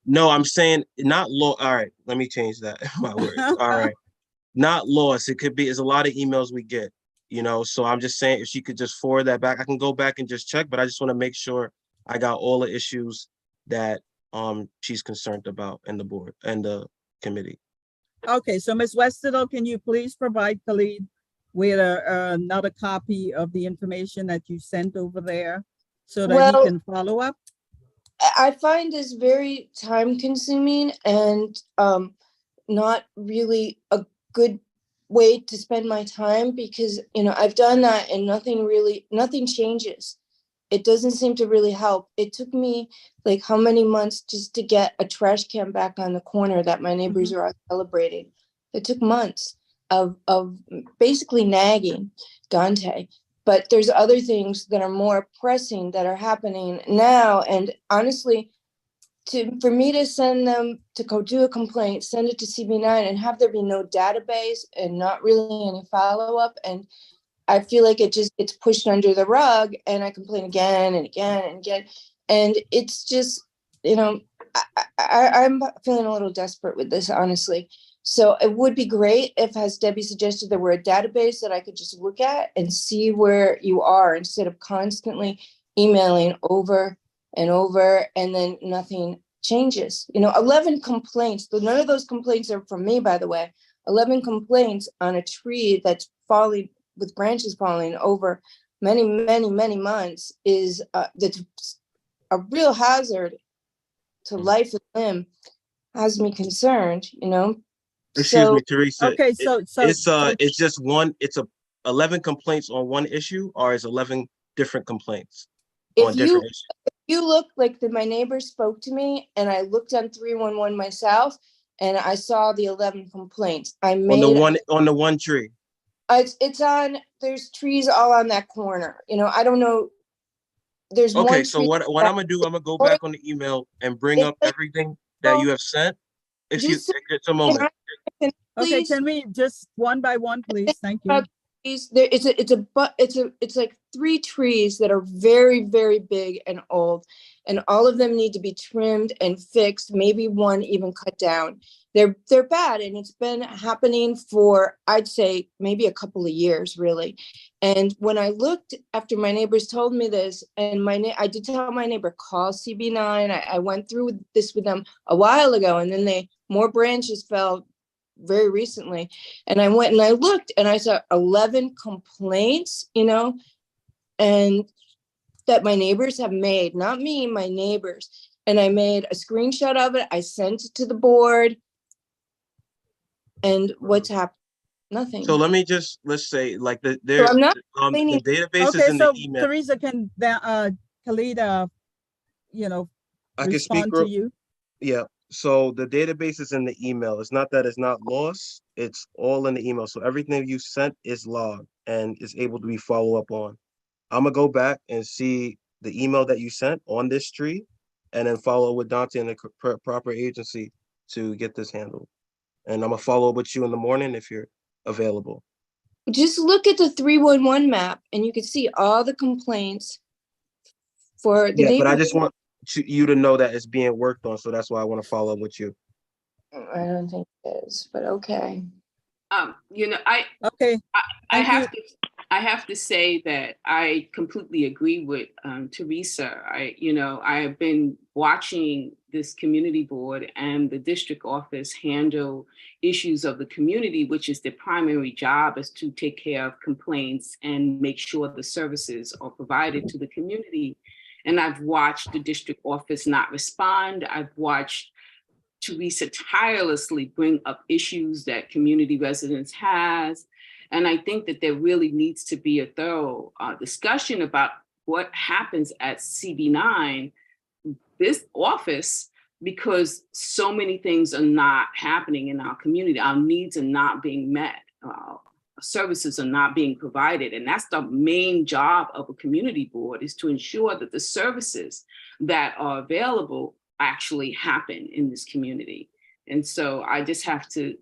No, I'm saying not law. All right, let me change that. My words. All right. Not lost. It could be, it's a lot of emails we get, so I'm just saying if she could just forward that back, I can go back and just check, but I just want to make sure I got all the issues that she's concerned about in the board and the committee. Okay, so Ms. Westerdahl, can you please provide Khalid with another copy of the information that you sent over there so that he Well, can follow up? I find this very time consuming and not really a good way to spend my time because, I've done that and nothing changes. It doesn't seem to really help. It took me like how many months just to get a trash can back on the corner that my neighbors are all celebrating. It took months of basically nagging Dante. But there's other things that are more pressing that are happening now. And honestly, for me to send them to go do a complaint, send it to CB9 and have there be no database and not really any follow-up. And I feel like it just gets pushed under the rug and I complain again and again and again. And it's just, I'm feeling a little desperate with this, honestly. So it would be great if, as Debbie suggested, there were a database that I could just look at and see where you are instead of constantly emailing over and over and then nothing changes. 11 complaints, none of those complaints are from me, by the way. 11 complaints on a tree that's falling with branches falling over many, many, many months is that's a real hazard to life and limb, has me concerned, Excuse me, Teresa. Okay, It's just one, it's 11 complaints on one issue, or is 11 different complaints on different issues? You look like my neighbor spoke to me and I looked on 311 myself and I saw the 11 complaints. On the one tree. It's on, there's trees all on that corner. I don't know. There's Okay, one so tree what I'm gonna do, I'm gonna go back on the email and bring up everything that you have sent. If you, Just- it's a moment. Okay, please, can we just one by one, please? Thank you. it's like 3 trees that are very, very big and old, and all of them need to be trimmed and fixed, maybe one even cut down. They're bad, and it's been happening for, I'd say, maybe a couple of years, really. And when I looked after my neighbors told me this, and I did tell my neighbor, call CB9. I went through this with them a while ago, and then more branches fell very recently. And I went and I looked and I saw 11 complaints, and that my neighbors have made, not me, my neighbors. And I made a screenshot of it. I sent it to the board. And what's happened? Nothing. So let's say like the I'm not the database Okay, is in so the email. Teresa, can Khalid, I can speak respond to you? Yeah. So the database is in the email. It's not that it's not lost. It's all in the email. So everything you sent is logged and is able to be followed up on. I'm gonna go back and see the email that you sent on this tree, and then follow with Dante and the proper agency to get this handled. And I'm gonna follow up with you in the morning if you're available. Just look at the 311 map and you can see all the complaints for the Yeah, but I neighbors. just want you to know that it's being worked on. So that's why I want to follow up with you. I don't think it is, but okay. Okay. I have to say that I completely agree with Teresa. I have been watching this community board and the district office handle issues of the community, which is their primary job, is to take care of complaints and make sure the services are provided to the community. And I've watched the district office not respond. I've watched Teresa tirelessly bring up issues that community residents has. And I think that there really needs to be a thorough discussion about what happens at CB9, this office, because so many things are not happening in our community. Our needs are not being met. Services are not being provided. And that's the main job of a community board, is to ensure that the services that are available actually happen in this community. And so I just have to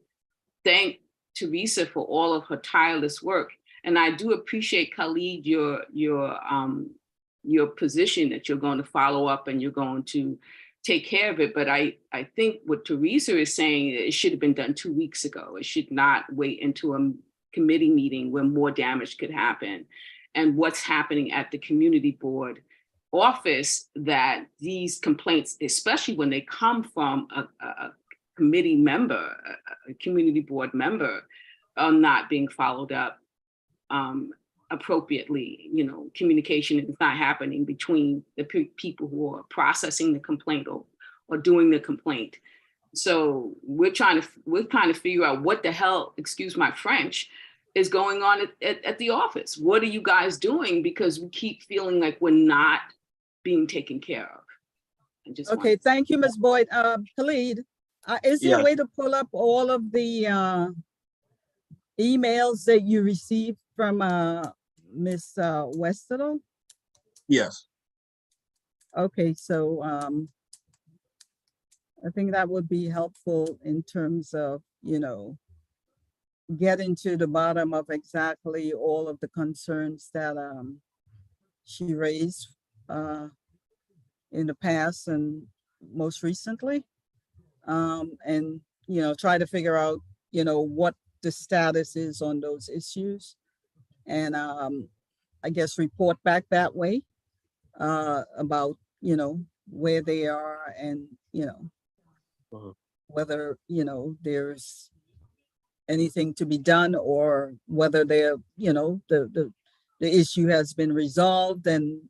thank Teresa for all of her tireless work. And I do appreciate, Khalid, your your position that you're going to follow up and you're going to take care of it. But I think what Teresa is saying, it should have been done 2 weeks ago. It should not wait into a committee meeting when more damage could happen. And what's happening at the community board office, that these complaints, especially when they come from a committee member, a community board member, are not being followed up appropriately. You know, communication is not happening between the people who are processing the complaint or doing the complaint. So we're trying to figure out what the hell, excuse my French, is going on at the office. What are you guys doing? Because we keep feeling like we're not being taken care of. Okay, thank you, Ms. Boyd. Khalid, is there a Yeah. way to pull up all of the emails that you received from Ms. Westerlo? Yes. Okay, so I think that would be helpful in terms of, you know, getting to the bottom of exactly all of the concerns that she raised in the past and most recently. And, you know, try to figure out, you know, what the status is on those issues. And I guess report back that way about, you know, where they are and, you know, whether, you know, there's anything to be done or whether they're, you know, the issue has been resolved, and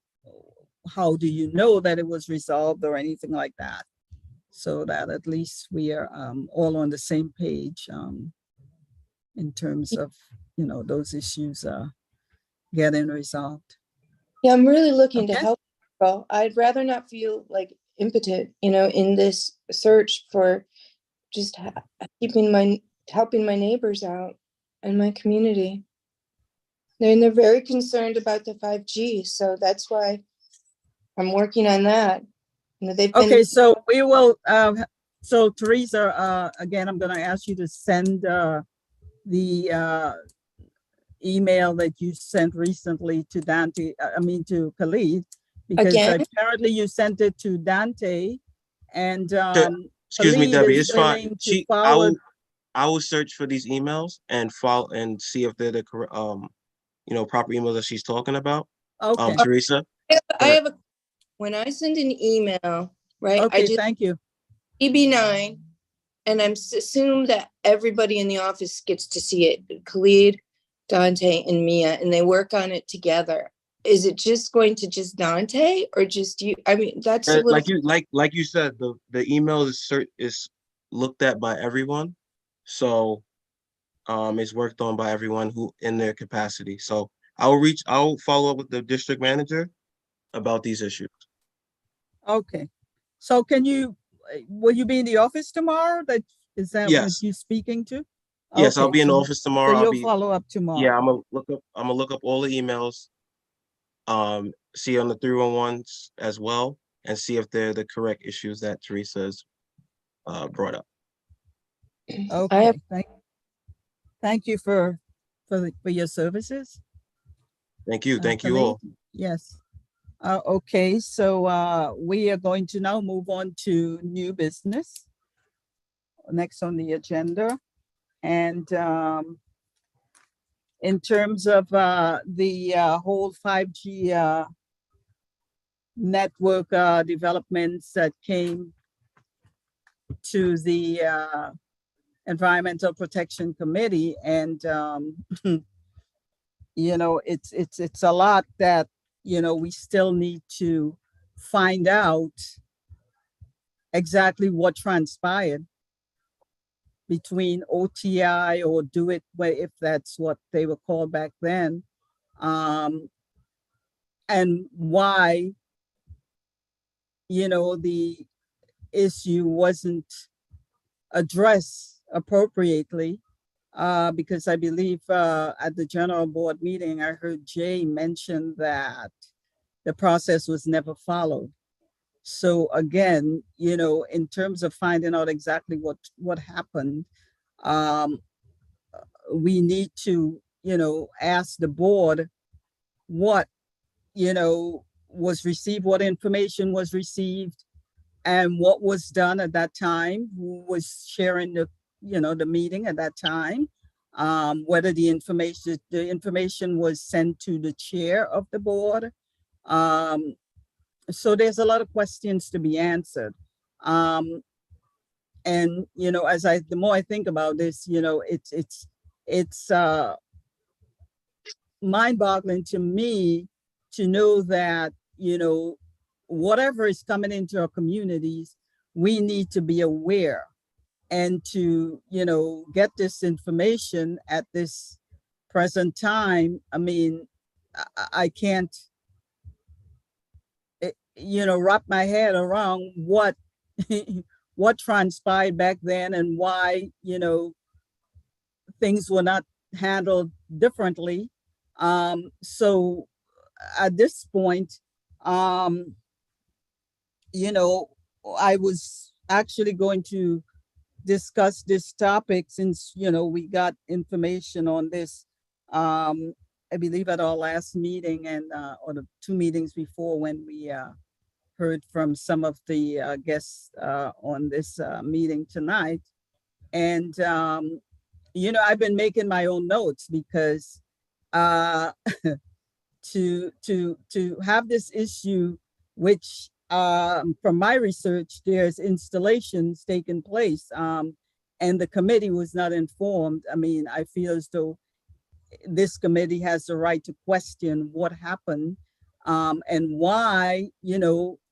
how do you know that it was resolved or anything like that? So that at least we are all on the same page in terms of, you know, those issues getting resolved. Yeah, I'm really looking to Okay. help. Well, I'd rather not feel like impotent, you know, in this search for just helping my neighbors out and my community. They're very concerned about the 5G, so that's why I'm working on that. You know, they've been. Okay, so we will, so Teresa, again, I'm gonna ask you to send the email that you sent recently to Dante, to Khalid, because Again? apparently you sent it to Dante and Excuse me, Khalid Debbie, is it's fine. willing to forward. I will search for these emails and follow and see if they're the correct, you know, proper emails that she's talking about. Okay, Teresa. I have a, when I send an email, right? I okay, just thank you. EB9, and I'm assume that everybody in the office gets to see it. Khalid, Dante, and Mia, and they work on it together. Is it just going to just Dante or just you? I mean, that's a little. Like you said, the email is looked at by everyone, so it's worked on by everyone who in their capacity. So I'll follow up with the district manager about these issues. Okay, so will you be in the office tomorrow? Is that what Yes. you're speaking to? Yes, I'll Okay, be in the so- office tomorrow. So I'll you'll follow up tomorrow. Yeah, I'm gonna look up all the emails, see on the 311s as well, and see if they're the correct issues that Teresa's brought up. Okay, thank you for your services. Thank you. Thank you all. Khalid. Yes. Okay, so we are going to now move on to new business. Next on the agenda. And in terms of the whole 5G network developments that came to the Environmental Protection Committee, and you know, it's a lot that, you know, we still need to find out exactly what transpired between OTI or Do It, if that's what they were called back then, and why, you know, the issue wasn't addressed appropriately. Because I believe at the general board meeting, I heard Jay mention that the process was never followed. So again, you know, in terms of finding out exactly what happened, we need to, you know, ask the board what, you know, was received, what information was received, and what was done at that time, who was sharing the, the meeting at that time, whether the information was sent to the chair of the board. So there's a lot of questions to be answered. And, the more I think about this, it's mind-boggling to me to know that, whatever is coming into our communities, we need to be aware and to, get this information at this present time. I mean, I can't, wrap my head around what, what transpired back then and why, things were not handled differently. So at this point, I was actually going to discuss this topic since, we got information on this, I believe at our last meeting and, or the 2 meetings before when we heard from some of the guests on this meeting tonight. And, I've been making my own notes because to have this issue, which from my research, there's installations taking place, and the committee was not informed. I mean, I feel as though this committee has the right to question what happened, and why,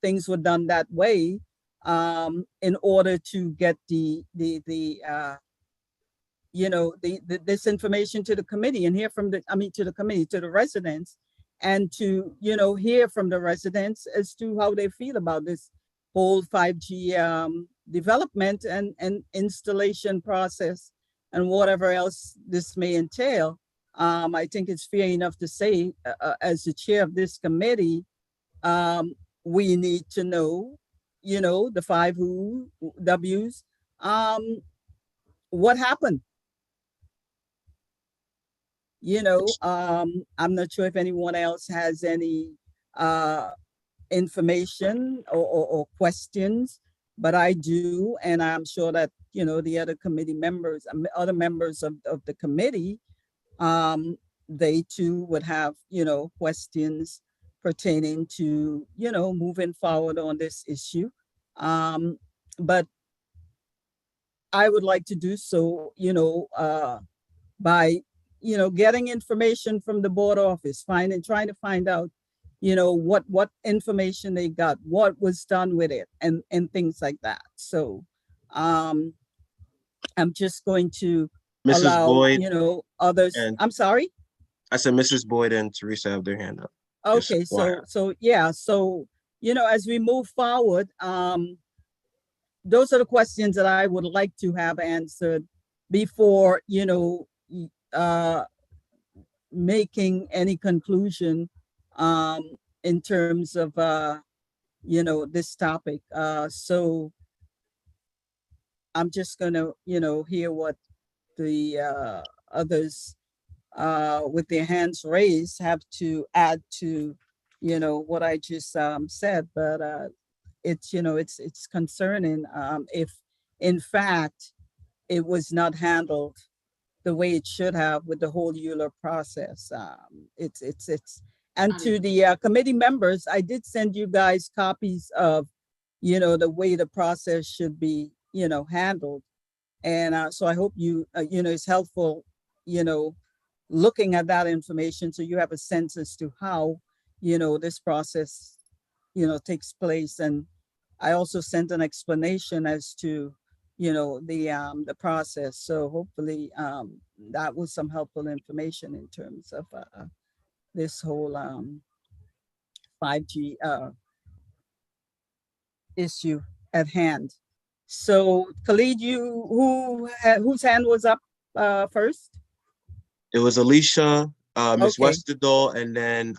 things were done that way, in order to get this information to the committee and hear from to the residents, and to, hear from the residents as to how they feel about this whole 5G development and installation process and whatever else this may entail. I think it's fair enough to say, as the chair of this committee, we need to know, the 5 W's, what happened. I'm not sure if anyone else has any information or questions, but I do, and I'm sure that, the other committee members, other members of the committee, they too would have, questions pertaining to, moving forward on this issue. But I would like to do so, by, getting information from the board office, trying to find out, what information they got, what was done with it, and things like that. So I'm just going to Mrs. allow, Boyd others. and- I'm sorry. I said Mrs. Boyd and Teresa have their hand up. Okay, so yeah, so as we move forward, those are the questions that I would like to have answered before, making any conclusion in terms of this topic. So I'm just gonna hear what the others with their hands raised have to add to what I just said. But it's it's concerning if in fact it was not handled the way it should have with the whole Euler process. And to the committee members, I did send you guys copies of the way the process should be handled. And so I hope you it's helpful looking at that information, so you have a sense as to how this process takes place. And I also sent an explanation as to the process. So hopefully that was some helpful information in terms of this whole 5G issue at hand. So Khalid, whose hand was up first? It was Alicia, Ms. Okay. Westerdahl, and then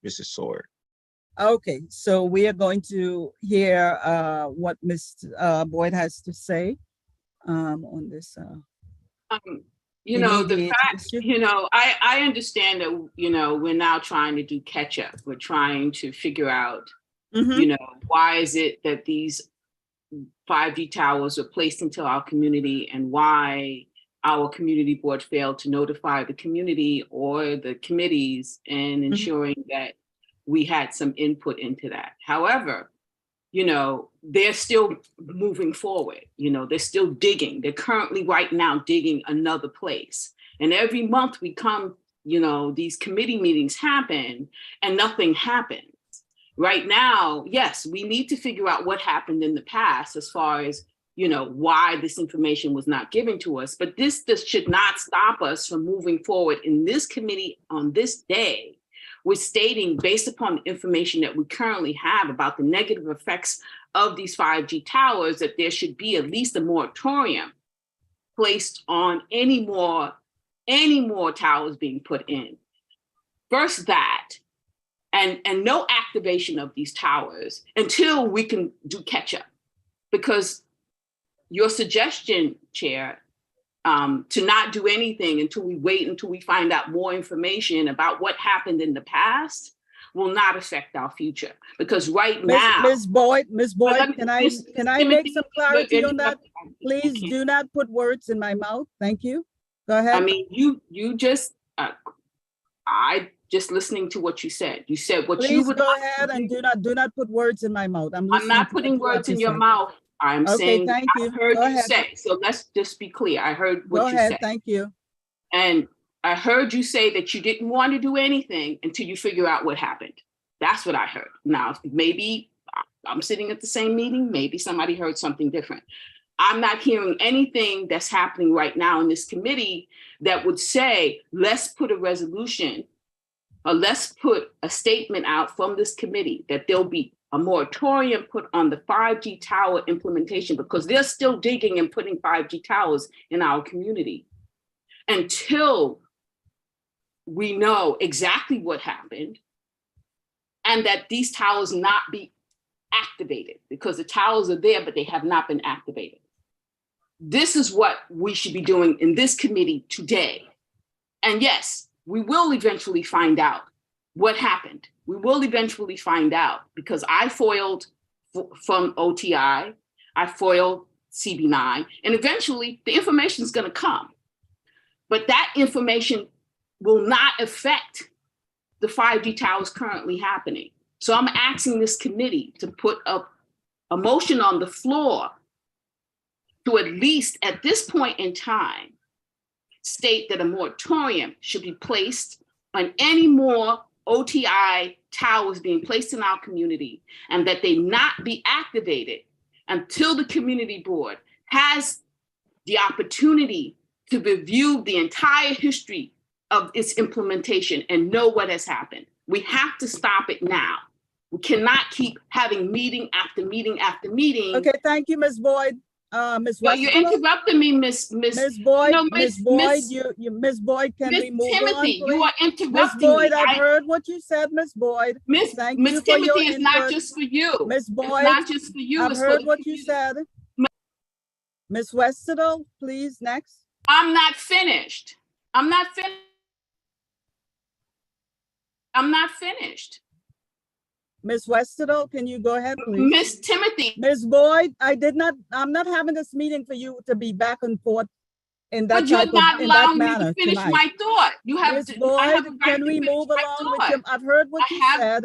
Mrs. Sword. Okay, so we are going to hear what Ms. Boyd has to say on this. You know, the immediate fact, issue? you know, I understand that, you know, we're now trying to do catch up. We're trying to figure out, Mhm. you know, why is it that these 5G towers were placed into our community and why our community board failed to notify the community or the committees in ensuring that we had some input into that. However, you know, they're still moving forward. You know, they're still digging. They're currently right now digging another place. And every month we come, you know, these committee meetings happen and nothing happens. Right now, yes, we need to figure out what happened in the past as far as, you know, why this information was not given to us. But this should not stop us from moving forward in this committee on this day. We're stating, based upon the information that we currently have about the negative effects of these 5G towers, that there should be at least a moratorium placed on any more towers being put in. First that, and no activation of these towers until we can do catch up. Because your suggestion, Chair, to not do anything until we find out more information about what happened in the past will not affect our future. Because right now, Ms. Boyd, let me- can I Ms. make Timothy, some clarity on that? I Please can't. do not put words in my mouth. Thank you. Go ahead. I mean, you just, I just listening to what you said. You said what you Please would go like to ahead and do. do not put words in my mouth. I'm I'm listening not to what putting you have words to in your say. mouth. I'm Okay, saying, thank you. I heard Go you ahead. say, so let's just be clear. I heard Go what you ahead. said. Thank you. And I heard you say that you didn't want to do anything until you figure out what happened. That's what I heard. Now, maybe I'm sitting at the same meeting. Maybe somebody heard something different. I'm not hearing anything that's happening right now in this committee that would say, let's put a resolution or let's put a statement out from this committee that there'll be a moratorium put on the 5G tower implementation, because they're still digging and putting 5G towers in our community until we know exactly what happened and that these towers not be activated, because the towers are there, but they have not been activated. This is what we should be doing in this committee today. And yes, we will eventually find out what happened. We will eventually find out, because I foiled from OTI, I foiled CB9, and eventually the information is going to come. But that information will not affect the 5G towers currently happening. So I'm asking this committee to put up a motion on the floor to, at least at this point in time, state that a moratorium should be placed on any more OTI towers being placed in our community, and that they not be activated until the community board has the opportunity to review the entire history of its implementation and know what has happened. We have to stop it now. We cannot keep having meeting after meeting after meeting. Okay, thank you, Ms. Boyd. Ms. Well, you Westerlo? interrupted me, Miss. Ms. Boyd, no, Ms. Miss- Boyd, Miss- Ms. Boyd, can Miss we move on, Timothy, you please? are Ms. interrupting Boyd, me. I've heard what you said, Ms. Boyd. Miss Thank you Miss for your Timothy, it's not input. just for you. Ms. It's Boyd, not just for you. I've It's for heard the what you community. said. Ms. Westerlo, please, next. I'm not finished. I'm not finished. I'm not finished. Ms. Westerlo, can you go ahead, please? Miss Timothy, Ms. Boyd, I'm not having this meeting for you to be back and forth in that but you're type of, not in that allowing me manner to finish tonight. my thought. You have Ms. to, I Boyd, have a right can to we finish move my along with thought. you? I've heard what I you have- said.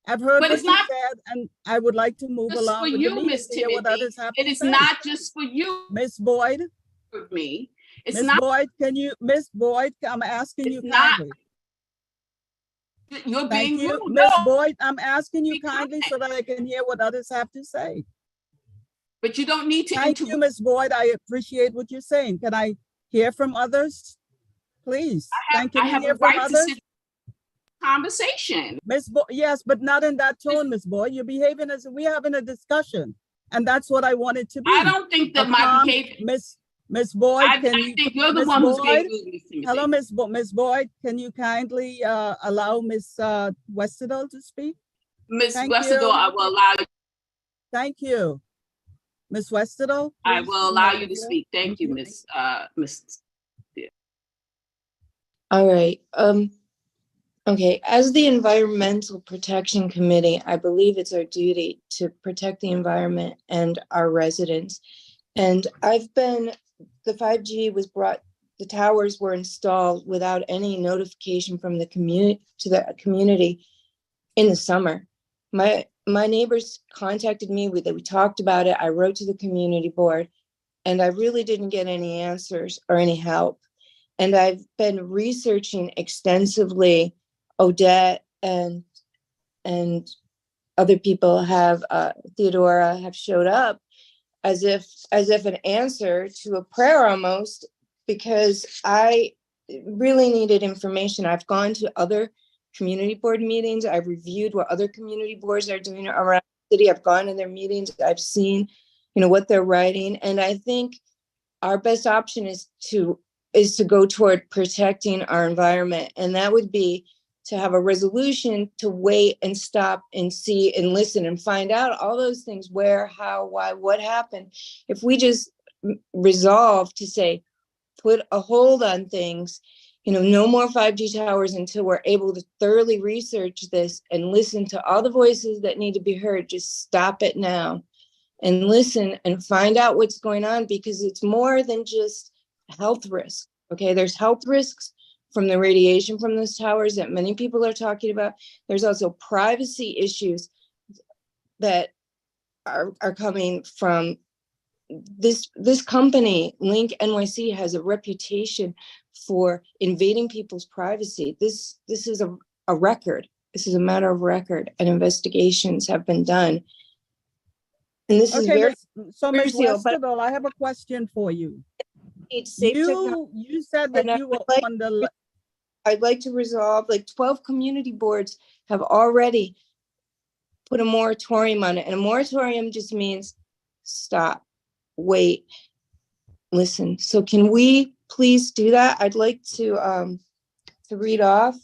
I've heard But what it's you not said, and I would like to move just for along with the you, meeting Miss to hear what Timothy. others have It to is say. not just for you, Ms. Boyd, with me. It's Ms. not, Boyd, Ms. Boyd, I'm asking you It's not kindly. you're Thank being you. rude. Ms. No, Boyd, I'm asking you be kindly kind. so that I can hear what others have to say. But you don't need to Thank you, interrupt. Ms. Boyd. I appreciate what you're saying. Can I hear from others? Please. Can I we have hear a from right to others? sit in conversation. Ms. Boyd, yes, but not in that tone, Ms. Boyd. You're behaving as if we're having a discussion. And that's what I want it to be. I don't think that my Calm- behavior, Ms. Boyd, I can you? think you're the Ms. one who's being Boyd? rude, Miss Timothy. Hello, Ms. Boyd, can you kindly allow Ms. Westerdahl to speak? Miss Thank Westerdahl, you. I will allow you. Thank you. Ms. Westerdahl? I please, will you allow have you the to floor. speak. Thank you, Miss. All right. Okay, as the Environmental Protection Committee, I believe it's our duty to protect the environment and our residents. And the 5G was brought, the towers were installed without any notification from the community to the community in the summer. My neighbors contacted me, we talked about it. I wrote to the community board, and I really didn't get any answers or any help. And I've been researching extensively. Odette and other people have, Theodora, have showed up as if an answer to a prayer almost, because I really needed information. I've gone to other community board meetings. I've reviewed what other community boards are doing around the city. I've gone to their meetings. I've seen, what they're writing. And I think our best option is to go toward protecting our environment. And that would be to have a resolution to wait and stop and see and listen and find out all those things: where, how, why, what happened. If we just resolve to say, put a hold on things, no more 5G towers until we're able to thoroughly research this and listen to all the voices that need to be heard. Just stop it now and listen and find out what's going on, because it's more than just health risk. Okay, there's health risks from the radiation from those towers that many people are talking about. There's also privacy issues that are coming from this company. Link NYC has a reputation for invading people's privacy. This is a record. This is a matter of record, and investigations have been done. And this is Okay, very so Ms. controversial, but Westerville, I have a question for you. it's safe technology. You said that And I you were would like- on the, I'd like to resolve, 12 community boards have already put a moratorium on it. And a moratorium just means stop, wait, listen. So can we please do that? I'd like to read off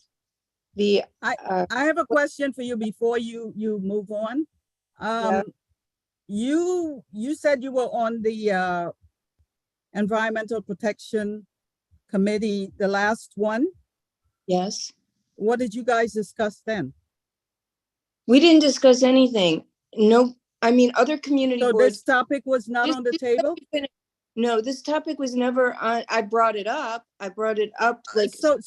the, I have a question for you before you move on. Yeah. You said you were on the Environmental Protection Committee, the last one. yes, What did you guys discuss then? we didn't discuss anything. No, I mean, other community So boards. this topic was not Just- on the table? No, this topic was never on. I brought it up. Like So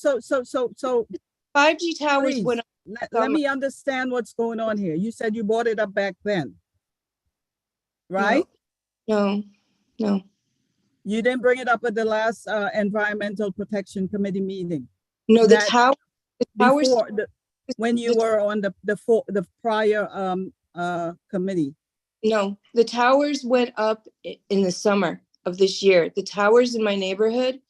5G towers please, went up. let me understand what's going on here. You said you brought it up back then, right? No. You didn't bring it up at the last Environmental Protection Committee meeting? No, the That towers. Before, when you were on the prior committee? No, the towers went up in the summer of this year. The towers in my neighborhood,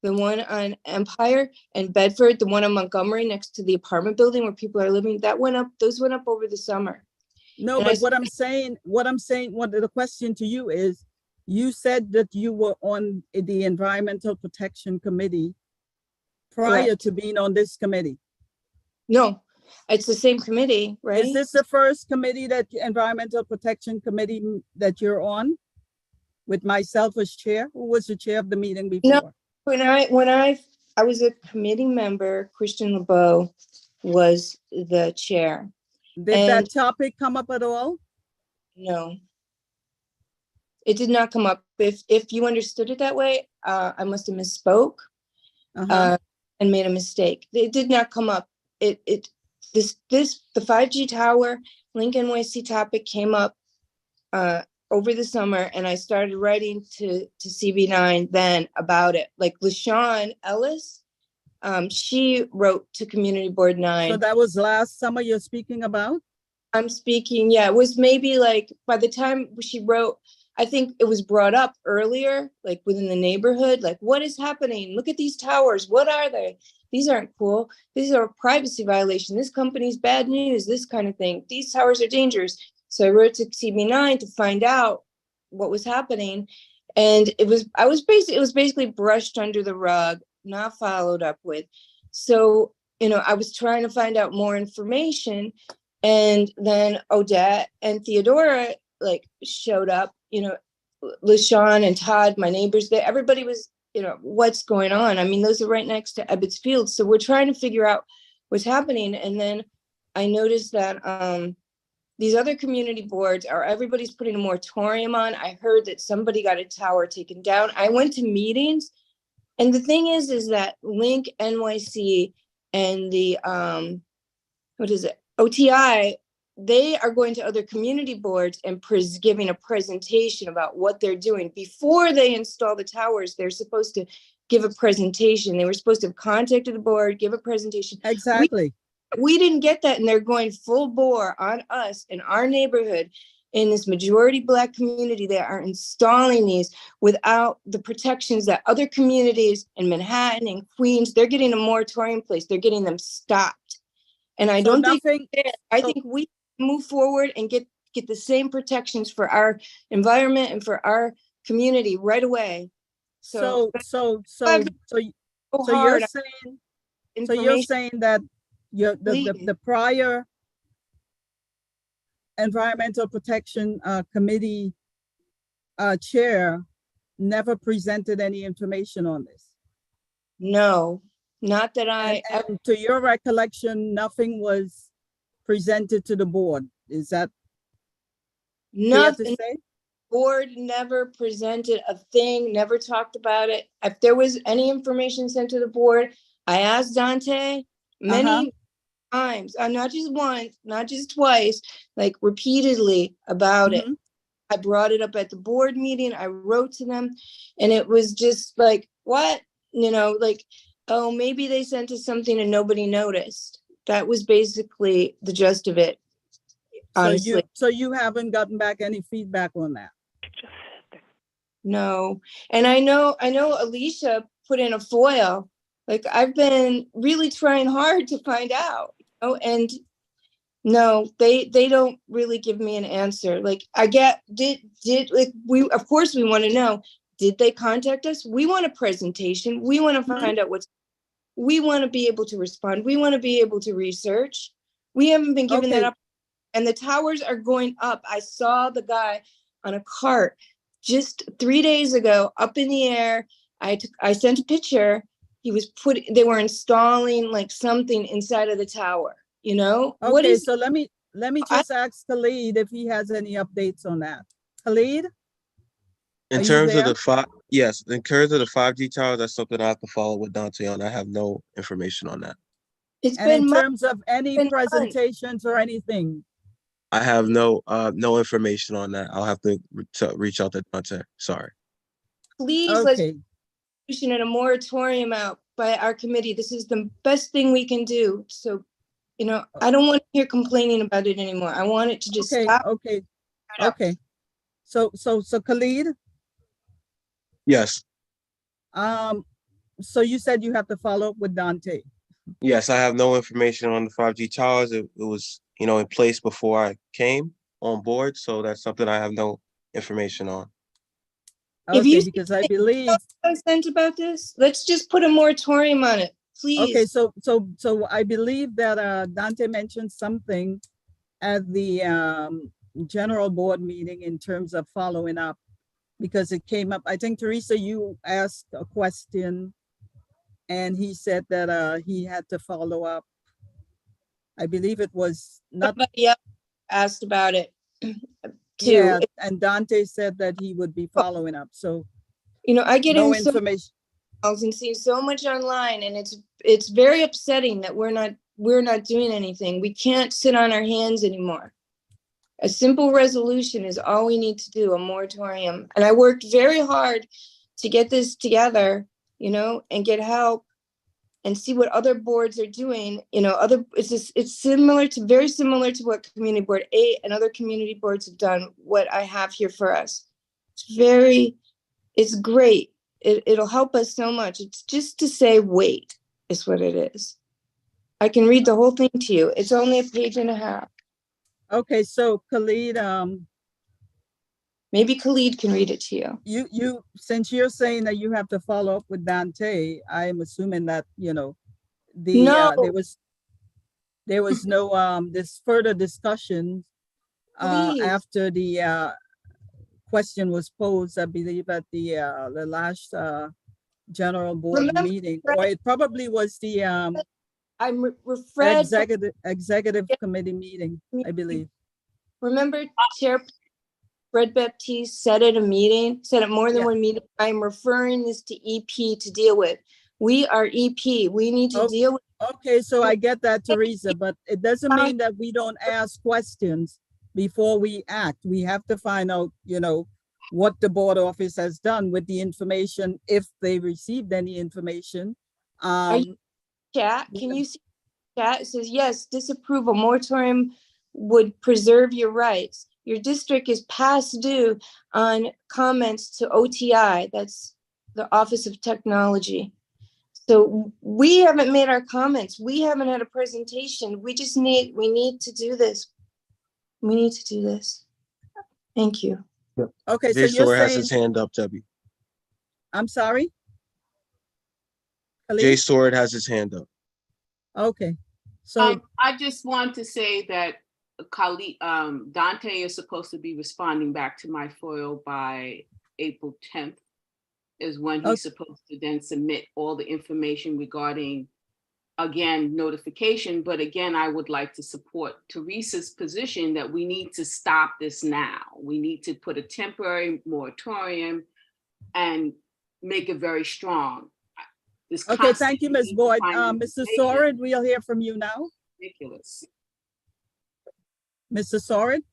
the one on Empire and Bedford, the one on Montgomery next to the apartment building where people are living, that went up, those went up over the summer. No, And but I what I'm saying, what the question to you is, you said that you were on the Environmental Protection Committee prior Correct. to being on this committee. No, it's the same committee, right? Is this the first committee Environmental Protection Committee that you're on? With myself as chair? Who was the chair of the meeting before? When I was a committee member, Christian LeBeau was the chair. Did that And- topic come up at all? No. It did not come up. If you understood it that way, I must have misspoke and made a mistake. It did not come up. The 5G tower, Link NYC topic came up over the summer, and I started writing to CB9 then about it. Like LaShawn Ellis, she wrote to Community Board 9. So that was last summer you're speaking about? I'm speaking, yeah, it was maybe like by the time she wrote, I think it was brought up earlier, like within the neighborhood, like what is happening? Look at these towers. What are they? These aren't cool. These are a privacy violation. This company's bad news, this kind of thing. These towers are dangerous. So I wrote to CB9 to find out what was happening. And it was basically brushed under the rug, not followed up with. So, I was trying to find out more information. And then Odette and Theodora showed up, LaShawn and Todd, my neighbors there. Everybody was what's going on. I mean, those are right next to Ebbets Field. So we're trying to figure out what's happening. And then I noticed that these other community boards everybody's putting a moratorium on. I heard that somebody got a tower taken down. I went to meetings, and the thing is that Link NYC and the OTI, they are going to other community boards and giving a presentation about what they're doing. Before they install the towers, they're supposed to give a presentation. They were supposed to have contacted the board, give a presentation. Exactly. We didn't get that, and they're going full bore on us in our neighborhood. In this majority Black community, they are installing these without the protections that other communities in Manhattan and Queens, they're getting a moratorium place. They're getting them stopped. And I don't think we move forward and get the same protections for our environment and for our community right away. So you're saying that the prior Environmental Protection Committee chair never presented any information on this? No, not that and to your recollection, nothing was presented to the board. Is that fair to say? Board never presented a thing, never talked about it. If there was any information sent to the board, I asked Dante many times, not just once, not just twice, like repeatedly about it. I brought it up at the board meeting. I wrote to them, and it was just like, what? Like, oh, maybe they sent us something and nobody noticed. That was basically the gist of it. Honestly. So you haven't gotten back any feedback on that? No. And I know Alicia put in a FOIL. Like, I've been really trying hard to find out. And no, they don't really give me an answer. Like, of course we want to know, did they contact us? We want a presentation. We want to find out we want to be able to respond. We want to be able to research. We haven't been given that up. And the towers are going up. I saw the guy on a cart just 3 days ago up in the air. I sent a picture. They were installing like something inside of the tower, Okay, so let me just ask Khalid if he has any updates on that. Khalid? In terms of the 5G tower, that's something I have to follow with Dante on. I have no information on that. In terms of any presentations or anything? I have no information on that. I'll have to reach out to Dante. Sorry. Please, let's pushing a moratorium out by our committee. This is the best thing we can do. So, I don't want to hear complaining about it anymore. I want it to just stop. Okay. So Khalid? Yes. So you said you have to follow up with Dante. Yes, I have no information on the 5G towers. It was, in place before I came on board. So that's something I have no information on. Okay, because I believe I sent about this. Let's just put a moratorium on it, please. Okay, so I believe that Dante mentioned something at the general board meeting in terms of following up, because it came up. I think, Teresa, you asked a question and he said that he had to follow up. I believe it was not. Somebody else asked about it too. Yeah, and Dante said that he would be following up. So, I get no information and see so much online, and it's very upsetting that we're not doing anything. We can't sit on our hands anymore. A simple resolution is all we need to do, a moratorium. And I worked very hard to get this together, and get help and see what other boards are doing. It's very similar to what Community Board 8 and other community boards have done, what I have here for us. It's great. It'll help us so much. It's just to say, wait, is what it is. I can read the whole thing to you. It's only a page and a half. Okay, so Khalid, maybe Khalid can read it to you. You since you're saying that you have to follow up with Dante, I'm assuming that there was no this further discussion after the question was posed. I believe at the last general board Remember, meeting, or it probably was the I'm Fred. executive committee meeting, I believe. Remember, Chair Fred Baptiste said at a meeting, said at more than Yeah. one meeting, I'm referring this to EP to deal with. We are EP. We need to Oh. deal with. Okay, so I get that, Teresa, but it doesn't mean that we don't ask questions before we act. We have to find out, what the board office has done with the information, if they received any information. Chat, can you see chat? It says, yes, disapproval moratorium would preserve your rights. Your district is past due on comments to OTI. That's the Office of Technology. So we haven't made our comments. We haven't had a presentation. We need to do this. We need to do this. Thank you. Okay, so Jay you're Sword has saying, his hand up, Debbie. I'm sorry? Jay Khalid? Sword has his hand up. Okay, so, I just want to say that Dante is supposed to be responding back to my FOIL by April 10th is when he's supposed to then submit all the information regarding, again, notification. But again, I would like to support Teresa's position that we need to stop this now. We need to put a temporary moratorium and make it very strong. This okay, thank you, constant Ms. need to Boyd. find Mr. information Sorid, we'll hear from you now. is ridiculous. Mr. Sorid?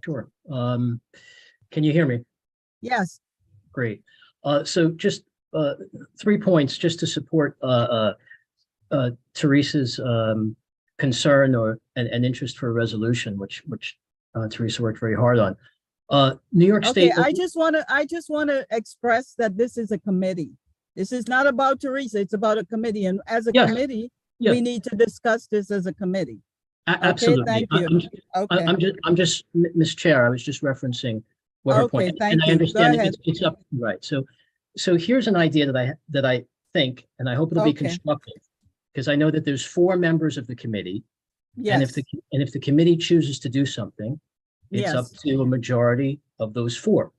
Sure. Can you hear me? Yes. Great. So just 3 points just to support Teresa's concern and interest for a resolution, which Teresa worked very hard on. New York Okay, State. I just want to express that this is a committee. This is not about Teresa, it's about a committee, and as a Yes. committee, Yeah. we need to discuss this as a committee. Absolutely. thank you. Okay, I'm just, Ms. Chair, I was just referencing what her point. Okay, thank And I you. Go understand ahead. it's up, right. So here's an idea that I think, and I hope it'll be Okay. constructive, because I know that there's 4 members of the committee. And yes, if the committee chooses to do something, it's up yes, to a majority of those 4.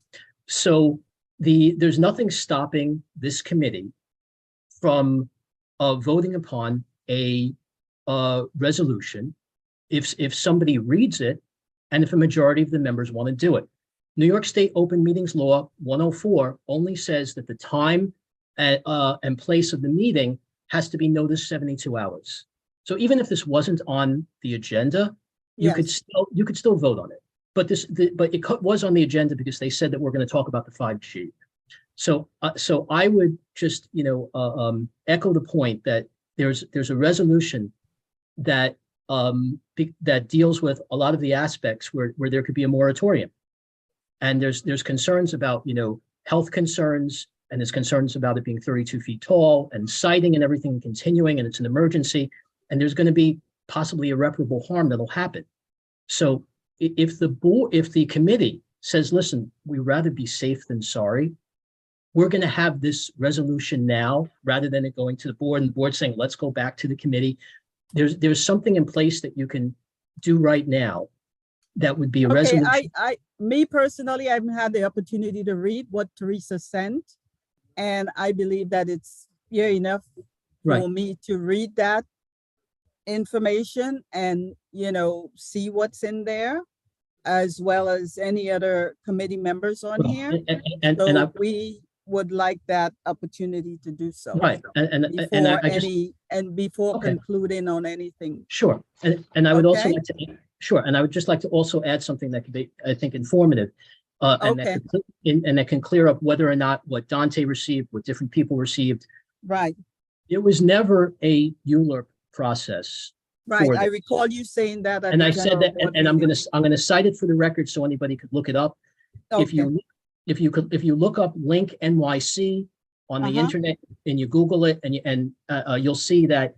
So there's nothing stopping this committee from voting upon a resolution if somebody reads it and if a majority of the members want to do it. New York State Open Meetings Law 104 only says that the time and place of the meeting has to be noticed 72 hours. So even if this wasn't on the agenda, you could still vote on it. But it was on the agenda because they said that we're going to talk about the 5G. So I would just echo the point that there's a resolution that that deals with a lot of the aspects where there could be a moratorium, and there's concerns about health concerns, and there's concerns about it being 32 feet tall and sighting and everything continuing, and it's an emergency, and there's going to be possibly irreparable harm that'll happen. So if the committee says, listen, we'd rather be safe than sorry, we're going to have this resolution now rather than it going to the board and the board saying, let's go back to the committee. There's something in place that you can do right now that would be a resolution. Me personally, I haven't had the opportunity to read what Teresa sent, and I believe that it's fair enough for me to read that information and see what's in there, as well as any other committee members on here. So we would like that opportunity to do so. Right, before concluding on anything. Sure, and I would also like to, sure, and I would just like to also add something that could be, I think, informative, and that can clear up whether or not what Dante received, what different people received. Right. It was never a ULURP process. Right, I recall you saying that. And I said that, and I'm gonna cite it for the record so anybody could look it up. Okay. If you look up Link NYC on the internet and you Google it, and you'll see that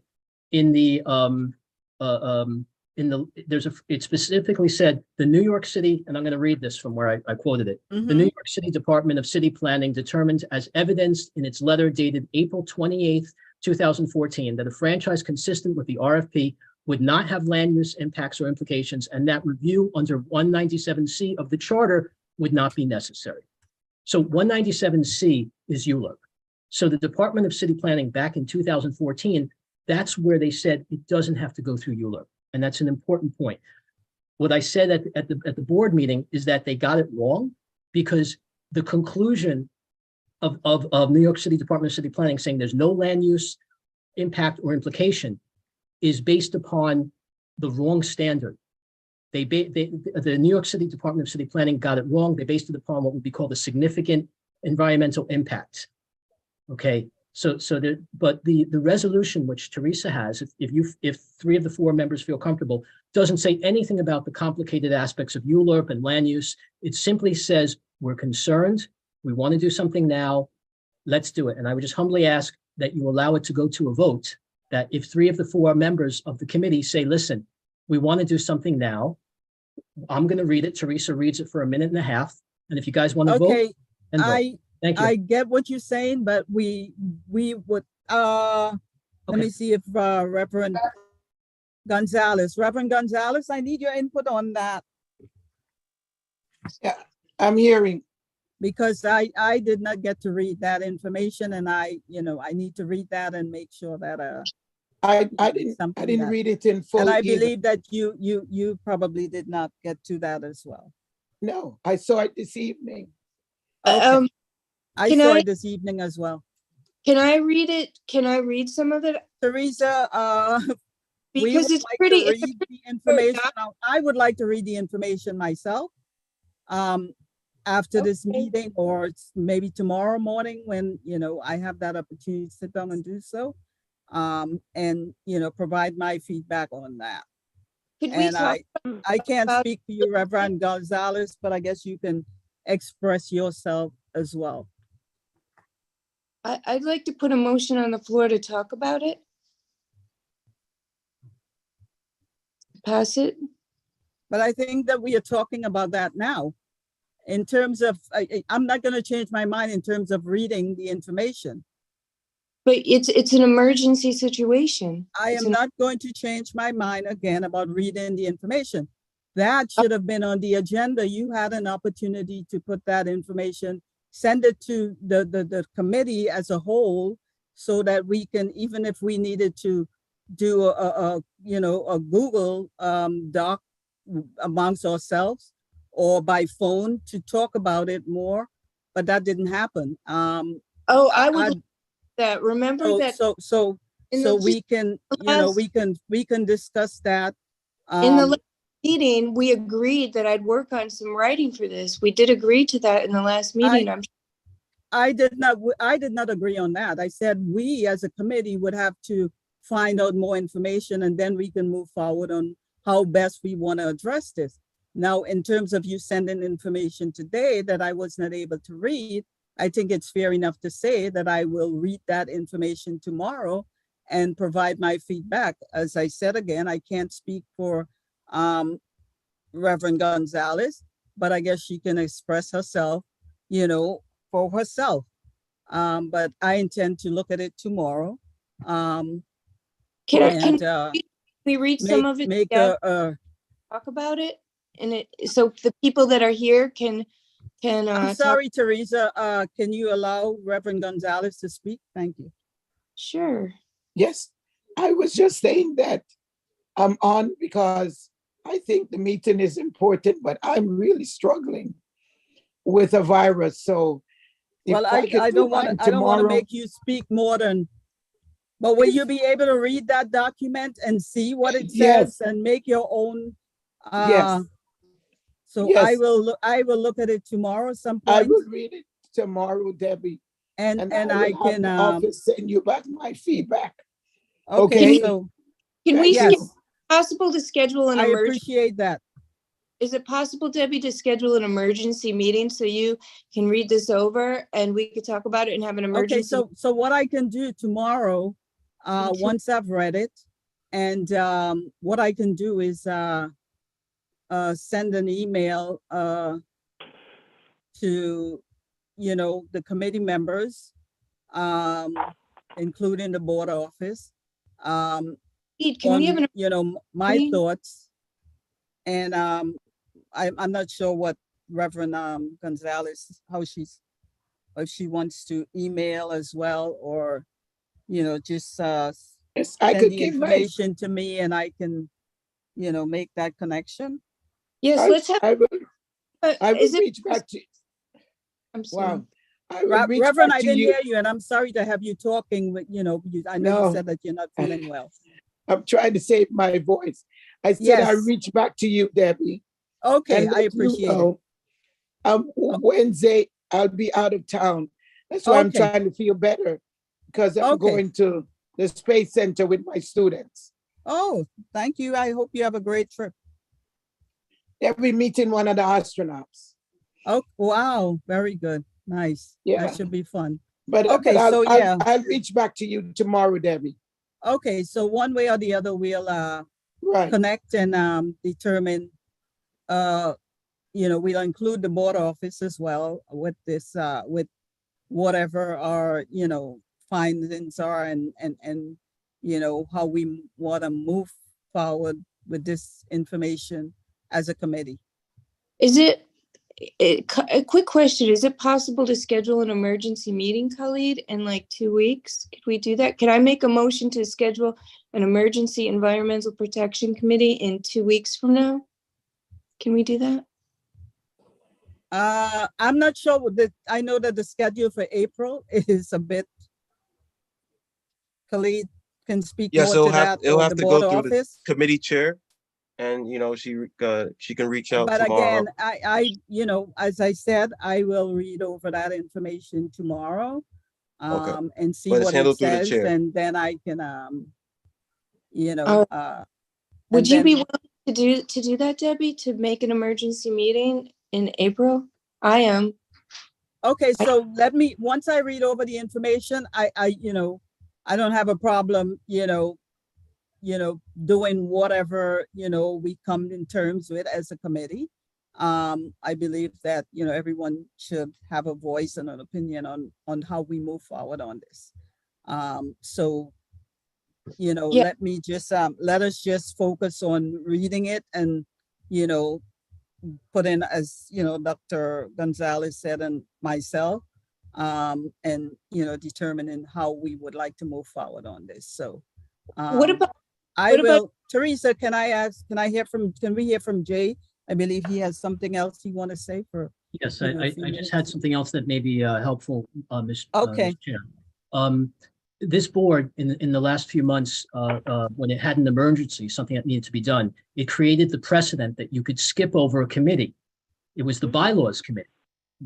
it specifically said the New York City, and I'm going to read this from where I quoted it. The New York City Department of City Planning determined, as evidenced in its letter dated April 28th, 2014, that a franchise consistent with the RFP would not have land use impacts or implications, and that review under 197C of the charter would not be necessary. So 197C is ULURP. So the Department of City Planning back in 2014, that's where they said it doesn't have to go through ULURP. And that's an important point. What I said at the board meeting is that they got it wrong because the conclusion of New York City Department of City Planning saying there's no land use impact or implication is based upon the wrong standard. The New York City Department of City Planning got it wrong. They based it upon what would be called a significant environmental impact. Okay, but the resolution which Teresa has, if 3 of the 4 members feel comfortable, doesn't say anything about the complicated aspects of ULURP and land use. It simply says we're concerned, we want to do something now, let's do it. And I would just humbly ask that you allow it to go to a vote, that if 3 of the 4 members of the committee say, listen, we want to do something now, I'm going to read it. Teresa reads it for a minute and a half. And if you guys want to vote, Okay, then vote. Thank you. I get what you're saying, but we would, let Okay. me see if Reverend Gonzalez, I need your input on that Yeah, I'm hearing. because I did not get to read that information and I need to read that and make sure that, I something didn't that- read it in full and I either. believe that you probably did not get to that as well. No, I saw it this evening. Okay. I Can saw I- it this evening as well. Can I read it? Can I read some of it? Teresa, we Because would it's like pretty, to it's a read the information. doc- out. I would like to read the information myself. After this Okay. meeting or maybe tomorrow morning when, I have that opportunity to sit down and do so. And, provide my feedback on that. could we And talk? I can't about- speak for you, Reverend Gonzalez, but I guess you can express yourself as well. I'd like to put a motion on the floor to talk about it. Pass it. But I think that we are talking about that now. In terms of, I'm not gonna change my mind in terms of reading the information. But it's an emergency situation. I It's am an- not going to change my mind again about reading the information. That should have been on the agenda. You had an opportunity to put that information, send it to the committee as a whole so that we can, even if we needed to do a Google doc amongst ourselves or by phone to talk about it more, but that didn't happen. Oh, I would I- like that. Remember So, that so, so, in so the- we can, last- we can discuss that. in the Um, last meeting, we agreed that I'd work on some writing for this. We did agree to that in the last meeting. I did not agree on that. I said we as a committee would have to find out more information and then we can move forward on how best we want to address this. Now, in terms of you sending information today that I was not able to read, I think it's fair enough to say that I will read that information tomorrow and provide my feedback. As I said again, I can't speak for Reverend Gonzalez, but I guess she can express herself, for herself. But I intend to look at it tomorrow. Can And we read some of it? make together, talk about it? And so the people that are here can I'm talk- sorry, Teresa, can you allow Reverend Gonzalez to speak? Thank you. Sure. Yes, I was just saying that I'm on because I think the meeting is important, but I'm really struggling with a virus. So if Well, could I do don't want mine to, I don't want to tomorrow- make you speak more than, but will you be able to read that document and see what it Yes. says and make your own? Yes. So Yes. I will look at it tomorrow at some I point will read it tomorrow, Debbie, and and I will have can, the office send you back my feedback. okay, okay. so, Can we, Yes. yes, possible to schedule an I emergency? appreciate that. Is it possible, Debbie, to schedule an emergency meeting so you can read this over and we could talk about it and have an Okay, emergency? so what I can do tomorrow, Thank you. once I've read it, and what I can do is send an email to, the committee members, including the board office, Pete, can we have an, my meeting? thoughts. And I'm not sure what Reverend Gonzalez, how she's if she wants to email as well, or, just Yes, I send could the give my, information to me and I can, make that connection. Yes, let's have, I will is it, reach back to, I'm sorry. wow. I will reach Reverend, back I to didn't you. hear you, and I'm sorry to have you talking, but I know you No. said that you're not feeling well. I'm trying to save my voice. I said Yes. I'll reach back to you, Debbie. Okay, and I let you appreciate it. know. Wednesday, I'll be out of town. That's why I'm Okay. trying to feel better, because I'm Okay. going to the Space Center with my students. Oh, thank you. I hope you have a great trip. They'll be meeting one of the astronauts. Oh, wow. Very good. Nice. Yeah. That should be fun. But Okay, I'll, so yeah. I'll reach back to you tomorrow, Debbie. Okay, so one way or the other, we'll Right. connect and determine, we'll include the board office as well with this, with whatever our, findings are and how we want to move forward with this information as a committee. Is it, a quick question, is it possible to schedule an emergency meeting, Khalid, in like 2 weeks? Could we do that? Can I make a motion to schedule an emergency environmental protection committee in 2 weeks from now? Can we do that? I'm not sure I know that the schedule for April is a bit, Khalid can speak Yes, more it'll to have, that, it'll or have the to board go through the office. committee chair. And, she can reach out But tomorrow. again, I, as I said, I will read over that information tomorrow. Okay. And see But it's what it handled through the says, chair. and then I can, Would and you be then- willing to do that, Debbie, to make an emergency meeting in April? I am. Okay, so once I read over the information, I don't have a problem, doing whatever, we come in terms with as a committee. I believe that, everyone should have a voice and an opinion on how we move forward on this. So, Yeah. let us just focus on reading it and, put in, as, Dr. Gonzalez said, and myself, and, determining how we would like to move forward on this. So, What about, Teresa, can we hear from Jay? I believe he has something else he want to say for. Yes, you know, I a few just had minutes. something else that may be helpful, Ms. Okay. Ms. Chair. This board in the last few months, when it had an emergency, something that needed to be done, it created the precedent that you could skip over a committee. It was the bylaws committee.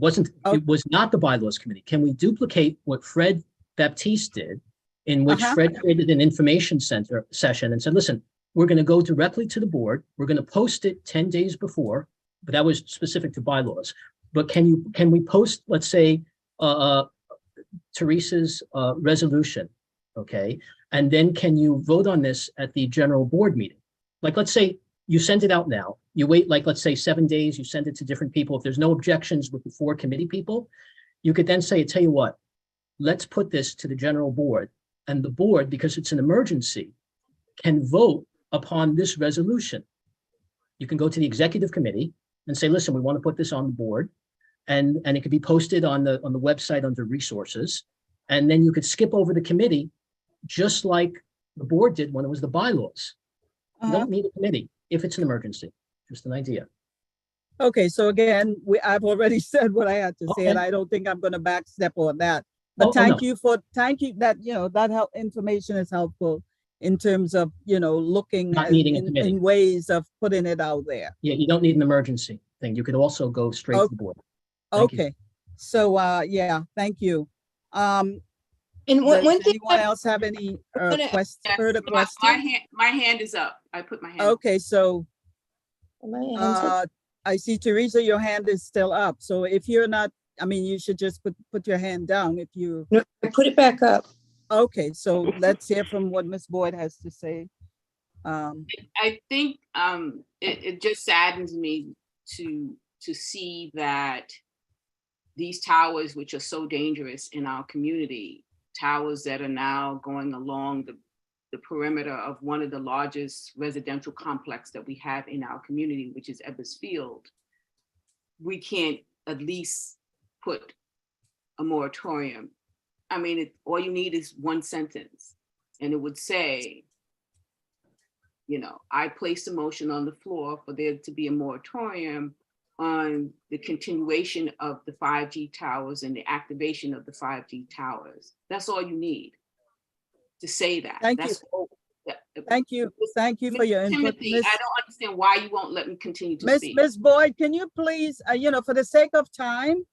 It was not the bylaws committee. Can we duplicate what Fred Baptiste did, in which Fred created an information center session and said, listen, we're going to go directly to the board. We're going to post it 10 days before, but that was specific to bylaws. But can we post, let's say, Teresa's resolution, okay? And then can you vote on this at the general board meeting? Like, let's say you send it out now, you wait, like, let's say 7 days, you send it to different people. If there's no objections with the 4 committee people, you could then say, tell you what, let's put this to the general board, and the board, because it's an emergency, can vote upon this resolution. You can go to the executive committee and say, listen, we want to put this on the board, and it could be posted on the website under resources. And then you could skip over the committee, just like the board did when it was the bylaws. You don't need a committee if it's an emergency. Just an idea. Okay, so again, I've already said what I had to say, and Okay. I don't think I'm gonna backstep on that. But Oh, thank no. you that, that help information is helpful in terms of, looking Not at, needing a committee. in ways of putting it out there. Yeah, you don't need an emergency thing. You could also go straight to the board. Thank you. Okay, so, yeah, thank you. and Does one thing, anyone else have any gonna- further My questions? hand is up. I put my hand up. Okay, so, my hands up. I see Teresa, your hand is still up. So if you're not, you should just put your hand down if you, No, I put it back up. okay, so let's hear from what Ms. Boyd has to say. I think it just saddens me to see that these towers, which are so dangerous in our community, towers that are now going along the perimeter of one of the largest residential complex that we have in our community, which is Ebbers Field, we can't at least put a moratorium, I mean, all you need is one sentence, and it would say, you know, I place a motion on the floor for there to be a moratorium on the continuation of the 5G towers and the activation of the 5G towers. That's all you need to say that. Thank you. That's all. Thank you. Thank you for your input. Timothy, I don't understand why you won't let me continue to speak. Miss Boyd, can you please, for the sake of time,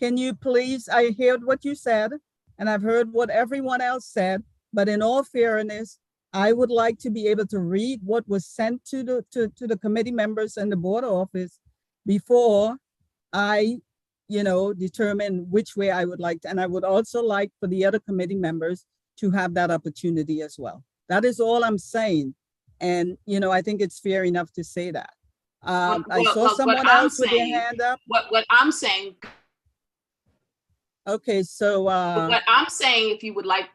can you please, I heard what you said, and I've heard what everyone else said, but in all fairness, I would like to be able to read what was sent to the committee members and the board office before I, determine which way I would like to, and I would also like for the other committee members to have that opportunity as well. That is all I'm saying. And, I think it's fair enough to say that. I saw someone else with their hand up. What I'm saying. Okay, so. What I'm saying, if you would like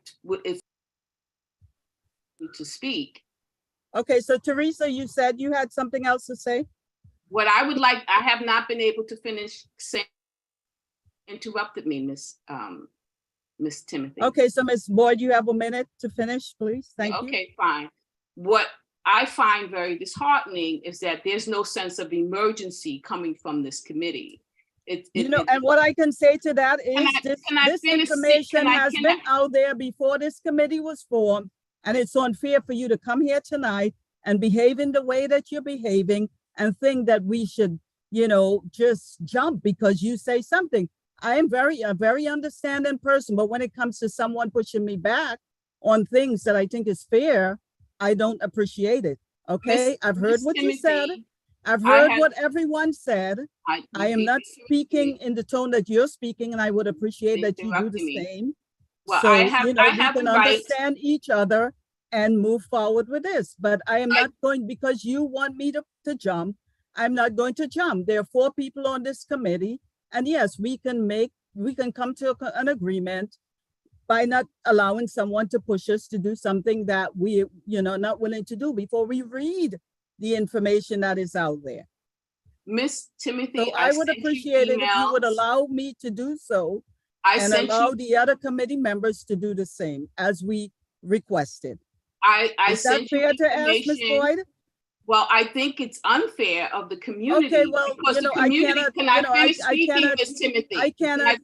to speak. Okay, so Teresa, you said you had something else to say? What I would like, I have not been able to finish saying, interrupted me, Miss Timothy. Okay, so Ms. Boyd, you have a minute to finish, please. Thank you. Okay, fine. What I find very disheartening is that there's no sense of emergency coming from this committee. And what I can say to that is this information has been out there before this committee was formed, and it's unfair for you to come here tonight and behave in the way that you're behaving and think that we should, just jump because you say something. I am a very understanding person, but when it comes to someone pushing me back on things that I think is fair, I don't appreciate it. Okay, I've heard what you said. I've heard what everyone said. I am not speaking in the tone that you're speaking, and I would appreciate that you do the same. Well, so, we can understand each other and move forward with this. But I am not going, because you want me to jump, I'm not going to jump. There are 4 people on this committee. And yes, we can come to an agreement by not allowing someone to push us to do something that we, not willing to do before we read the information that is out there. Miss Timothy, so I would appreciate it if you would allow me to do so and allow the other committee members to do the same as we requested. Is that fair to ask, Ms. Boyd? Well, I think it's unfair of the community. Okay, well, because the community, can I finish speaking, Ms. Timothy? I cannot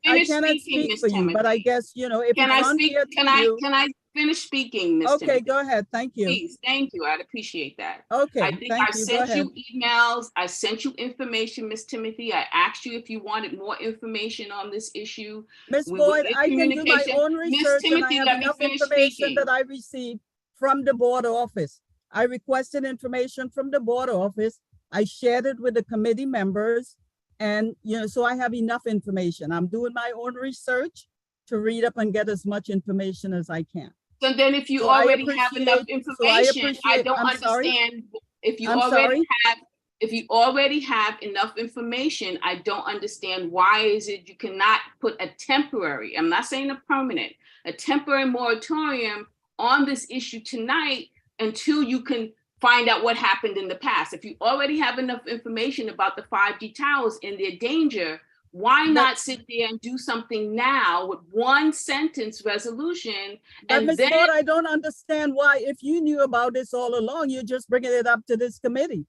speak for you, but I guess, if it's unfair to you. Can I finish speaking, Ms. Timothy? Okay, go ahead. Thank you. Please, thank you. I'd appreciate that. Okay, I think I sent you emails. I sent you information, Ms. Timothy. I asked you if you wanted more information on this issue. Ms. Boyd, I can do my own research and I have enough information that I received from the board office. I requested information from the board office. I shared it with the committee members, and so I have enough information. I'm doing my own research to read up and get as much information as I can. So then if you already have enough information, I don't understand. If you already have enough information, I don't understand why is it you cannot put a temporary, I'm not saying a permanent, a temporary moratorium on this issue tonight until you can find out what happened in the past. If you already have enough information about the 5G towers and their danger, why not sit there and do something now with one sentence resolution? But Ms. Boyd, I don't understand why, if you knew about this all along, you're just bringing it up to this committee.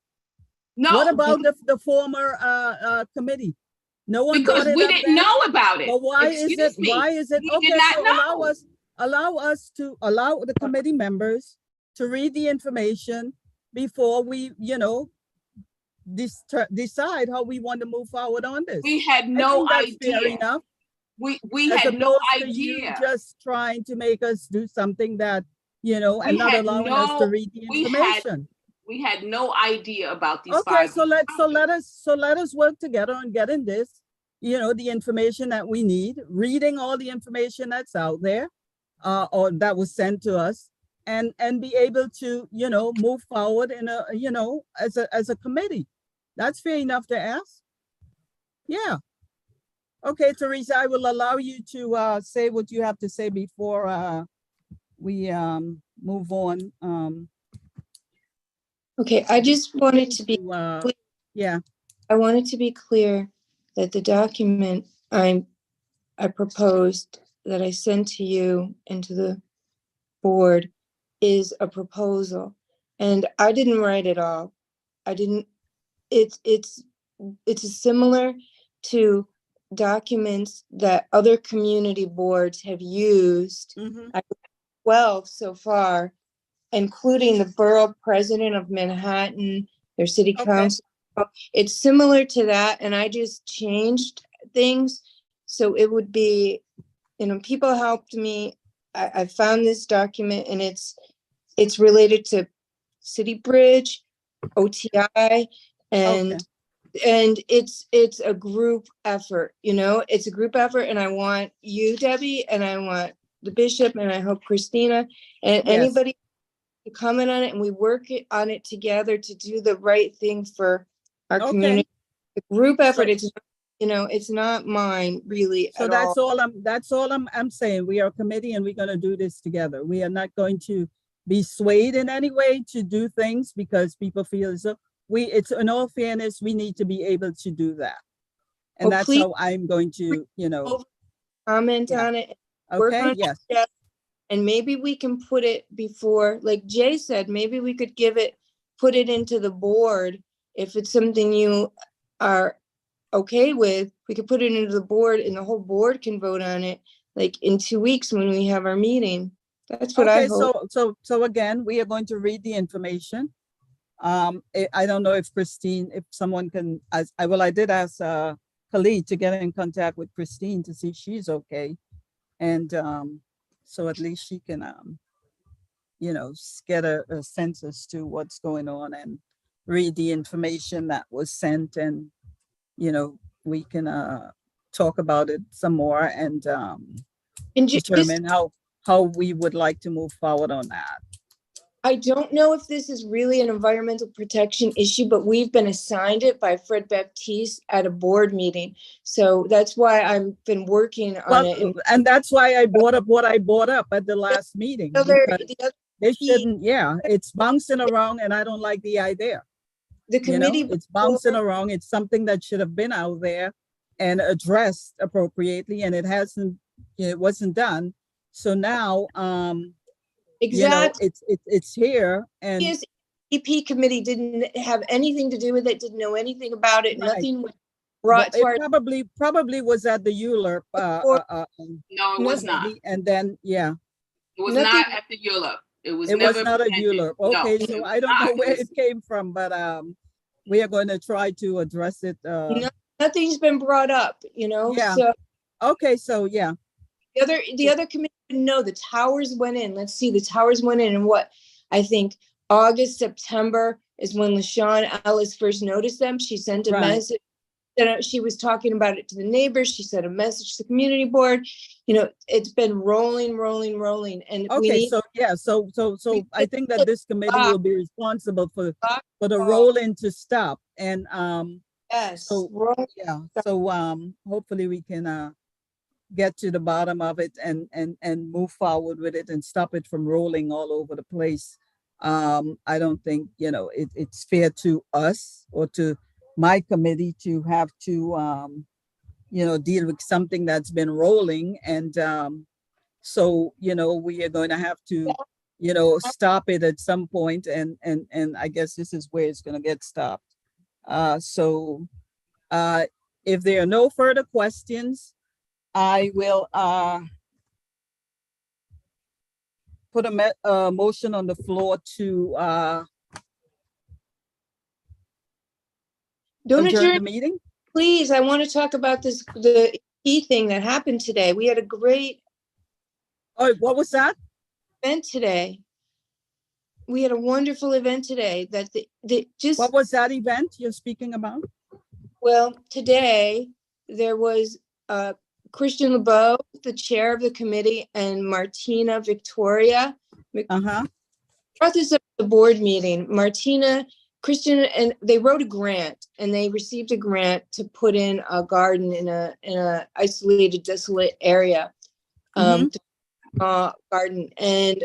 No. What about the former committee? No one because we didn't know about it. But why is it? Okay, so allow the committee members to read the information before we, decide how we want to move forward on this. We had no idea. Fair enough. We had no idea. You just trying to make us do something that, and not allowing us to read the information. We had no idea about these. Okay, so let us work together on getting this, the information that we need, reading all the information that's out there, or that was sent to us. And be able to, move forward in a, as a committee. That's fair enough to ask. Yeah. Okay, Teresa, I will allow you to say what you have to say before we move on. Okay, I just wanted to be yeah. I wanted to be clear that the document I'm I proposed that I sent to you and to the board is a proposal. And I didn't write it all. I didn't, it's similar to documents that other community boards have used. Mhm. 12 so far, including the borough president of Manhattan, their city Okay. council. It's similar to that, and I just changed things. So it would be, people helped me. I found this document and it's related to City Bridge, OTI, and it's a group effort, it's a group effort, and I want you, Debbie, and I want the bishop, and I hope Christina and Yes. anybody to comment on it, and we work on it together to do the right thing for our Okay. community. The group effort, So- it's not mine really So at that's all. all I'm saying. We are a committee and we're gonna do this together. We are not going to be swayed in any way to do things because people feel as though it's in all fairness, we need to be able to do that. And Well, that's please- how I'm going to, Comment Yeah. on it. Work okay, on it yes, together, and maybe we can put it before, like Jay said, maybe we could put it into the board. If it's something you are okay with, we could put it into the board and the whole board can vote on it, like in 2 weeks when we have our meeting. That's what I okay, hope. so again, we are going to read the information. I don't know if Christine, if someone can, I did ask Khalid to get in contact with Christine to see if she's okay. And so at least she can, get a sense as to what's going on and read the information that was sent, and, we can talk about it some more and And just, determine how we would like to move forward on that. I don't know if this is really an environmental protection issue, but we've been assigned it by Fred Baptiste at a board meeting. So that's why I've been working on Well, it. and that's why I brought up what I brought up at the last meeting. The other- Because the other they key- shouldn't, it's bouncing around and I don't like the idea. The committee. It's bouncing around. It's something that should have been out there and addressed appropriately, and it wasn't done. So now, Exactly. it's here and His EP committee didn't have anything to do with it, didn't know anything about it, Right. nothing was brought to it our. probably was at the ULURP. No, it was not. And then, It was Nothing- not at the ULUP. It was it was never not a presented. ULURP. No, Okay, it so was I don't know not. where it came from, but we are going to try to address it. Nothing's been brought up, Yeah. so Okay, so yeah, the other committee didn't know the towers went in. Let's see, the towers went in what? I think August, September is when LaShawn Ellis first noticed them. She sent a Right. message. She was talking about it to the neighbors. She sent a message to the community board. It's been rolling. And we okay, need so yeah, so I think that this committee will be responsible for the Oh. rolling to stop. And yes, so- roll- yeah, so hopefully we can get to the bottom of it and move forward with it and stop it from rolling all over the place. I don't think, it's fair to us or to my committee to have to deal with something that's been rolling. And so, we are going to have to, stop it at some point, and I guess this is where it's going to get stopped. So if there are no further questions, I will put a motion on the floor to Don't adjourn the adjourn, meeting. please. I want to talk about the key thing that happened today. We had a great Oh, what was that? event today. We had a wonderful event today that What was that event you're speaking about? well, today there was Christian LeBeau, the chair of the committee, and Martina Victoria. Uh-huh. Brought this up at the board meeting. Martina, Christian, and they wrote a grant, and they received a grant to put in a garden in a isolated, desolate area. Garden, and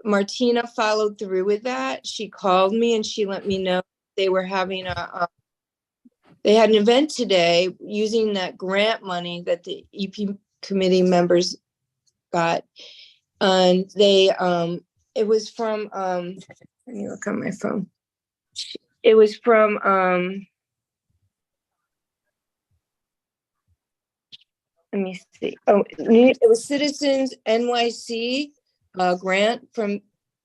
Martina followed through with that. She called me and she let me know they were having they had an event today using that grant money that the EP committee members got. And they, it was from, let me look on my phone. It was from, let me see. Oh, it was Citizens NYC grant from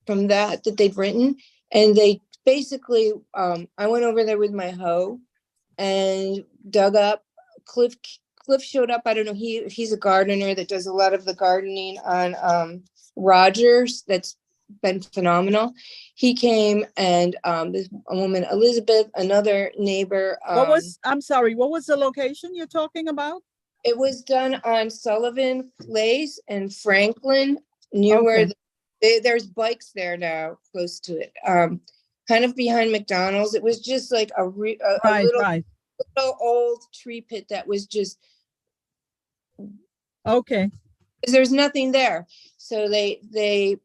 that they'd written, and they basically, I went over there with my hoe and dug up. Cliff showed up. I don't know. He's a gardener that does a lot of the gardening on Rogers. That's been phenomenal. He came, and this a woman, Elizabeth, another neighbor. I'm sorry, what was the location you're talking about? It was done on Sullivan Place in Franklin, near where there's bikes there now, close to it. Kind of behind McDonald's. It was just like a little old tree pit that was just okay. There's nothing there, so they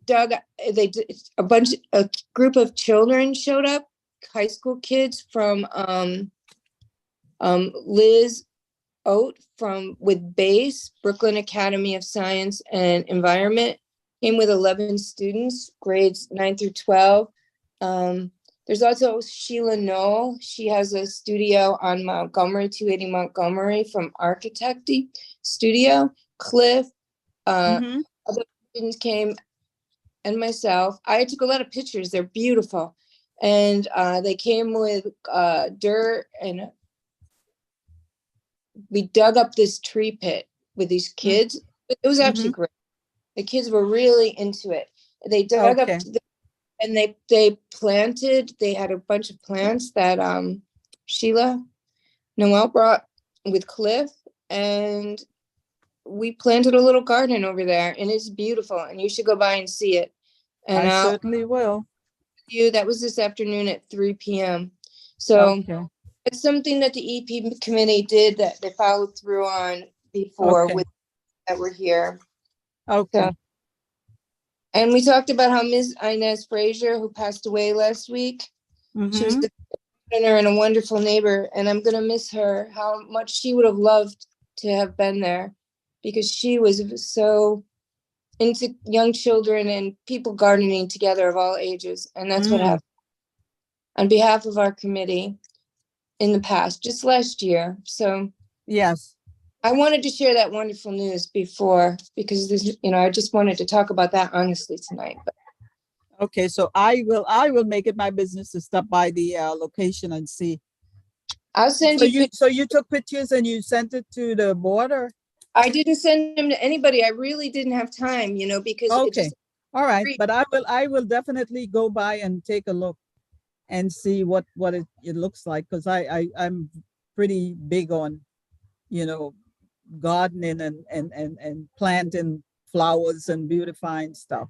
dug. A group of children showed up, high school kids from Liz Oat with BASE, Brooklyn Academy of Science and Environment, came with 11 students, grades 9 through 12. There's also Sheila Knoll. She has a studio on Montgomery, 280 Montgomery, from Architecty Studio. Cliff, other students came, and myself. I took a lot of pictures. They're beautiful. And they came with dirt, and we dug up this tree pit with these kids. It was actually great. The kids were really into it. They dug up and they planted. They had a bunch of plants that Sheila Noel brought with Cliff, and we planted a little garden over there, and it's beautiful, and you should go by and see it. And I certainly will. That was this afternoon at 3 p.m. So it's something that the EP committee did that they followed through on before with that were here. Okay. So, and we talked about how Ms. Inez Frazier, who passed away last week, she was a gardener and a wonderful neighbor, and I'm gonna miss her. How much she would have loved to have been there, because she was so into young children and people gardening together of all ages, and that's what happened. On behalf of our committee in the past, just last year. So yes, I wanted to share that wonderful news before, because this, I just wanted to talk about that honestly tonight. But. Okay, so I will make it my business to stop by the location and see. I'll send you. So you took pictures and you sent it to the board, or? I didn't send them to anybody. I really didn't have time, because. Okay, all right, but I will definitely go by and take a look and see what it looks like, because I'm pretty big on, gardening and planting flowers and beautifying stuff.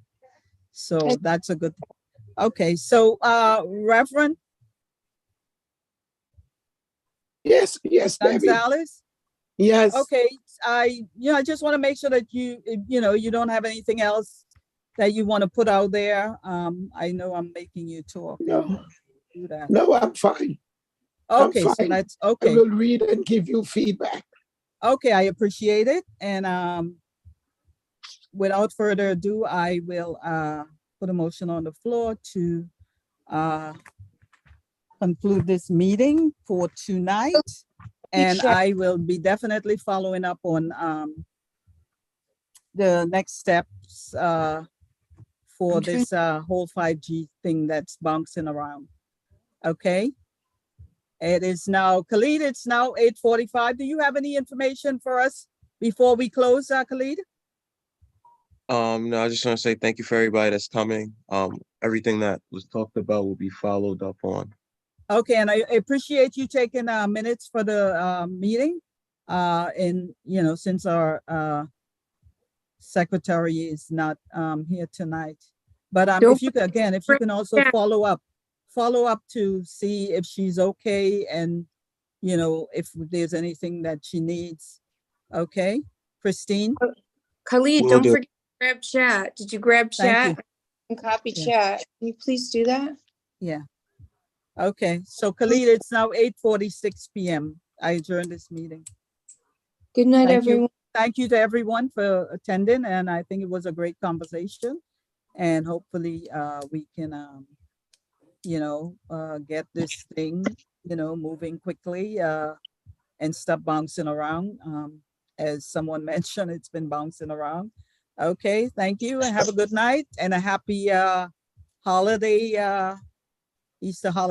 So that's a good thing. Okay, so Reverend. Yes, Gonzalez. Yes. Okay, I just want to make sure that you don't have anything else that you want to put out there. I know I'm making you talk. No. Do that. No, I'm fine. Okay, I'm fine. so that's okay. I will read and give you feedback. Okay, I appreciate it. And without further ado, I will put a motion on the floor to conclude this meeting for tonight. And I will be definitely following up on the next steps for this whole 5G thing that's bouncing around. Okay. It is now, Khalid, it's now 8:45. Do you have any information for us before we close, Khalid? No, I just want to say thank you for everybody that's coming. Everything that was talked about will be followed up on. Okay, and I appreciate you taking minutes for the meeting. And since our secretary is not here tonight, but if you can also follow up to see if she's okay, and if there's anything that she needs. Okay, Christine. Khalid, don't forget to grab chat. Did you grab chat? Thank you. And copy chat. Can you please do that? Yeah. Okay, so Khalid, it's now 8:46 PM. I adjourn this meeting. Good night, Thank you. everyone. Thank you to everyone for attending, and I think it was a great conversation. And hopefully, we can, get this thing, moving quickly, and stop bouncing around. As someone mentioned, it's been bouncing around. Okay, thank you, and have a good night and a happy, holiday, Easter holiday.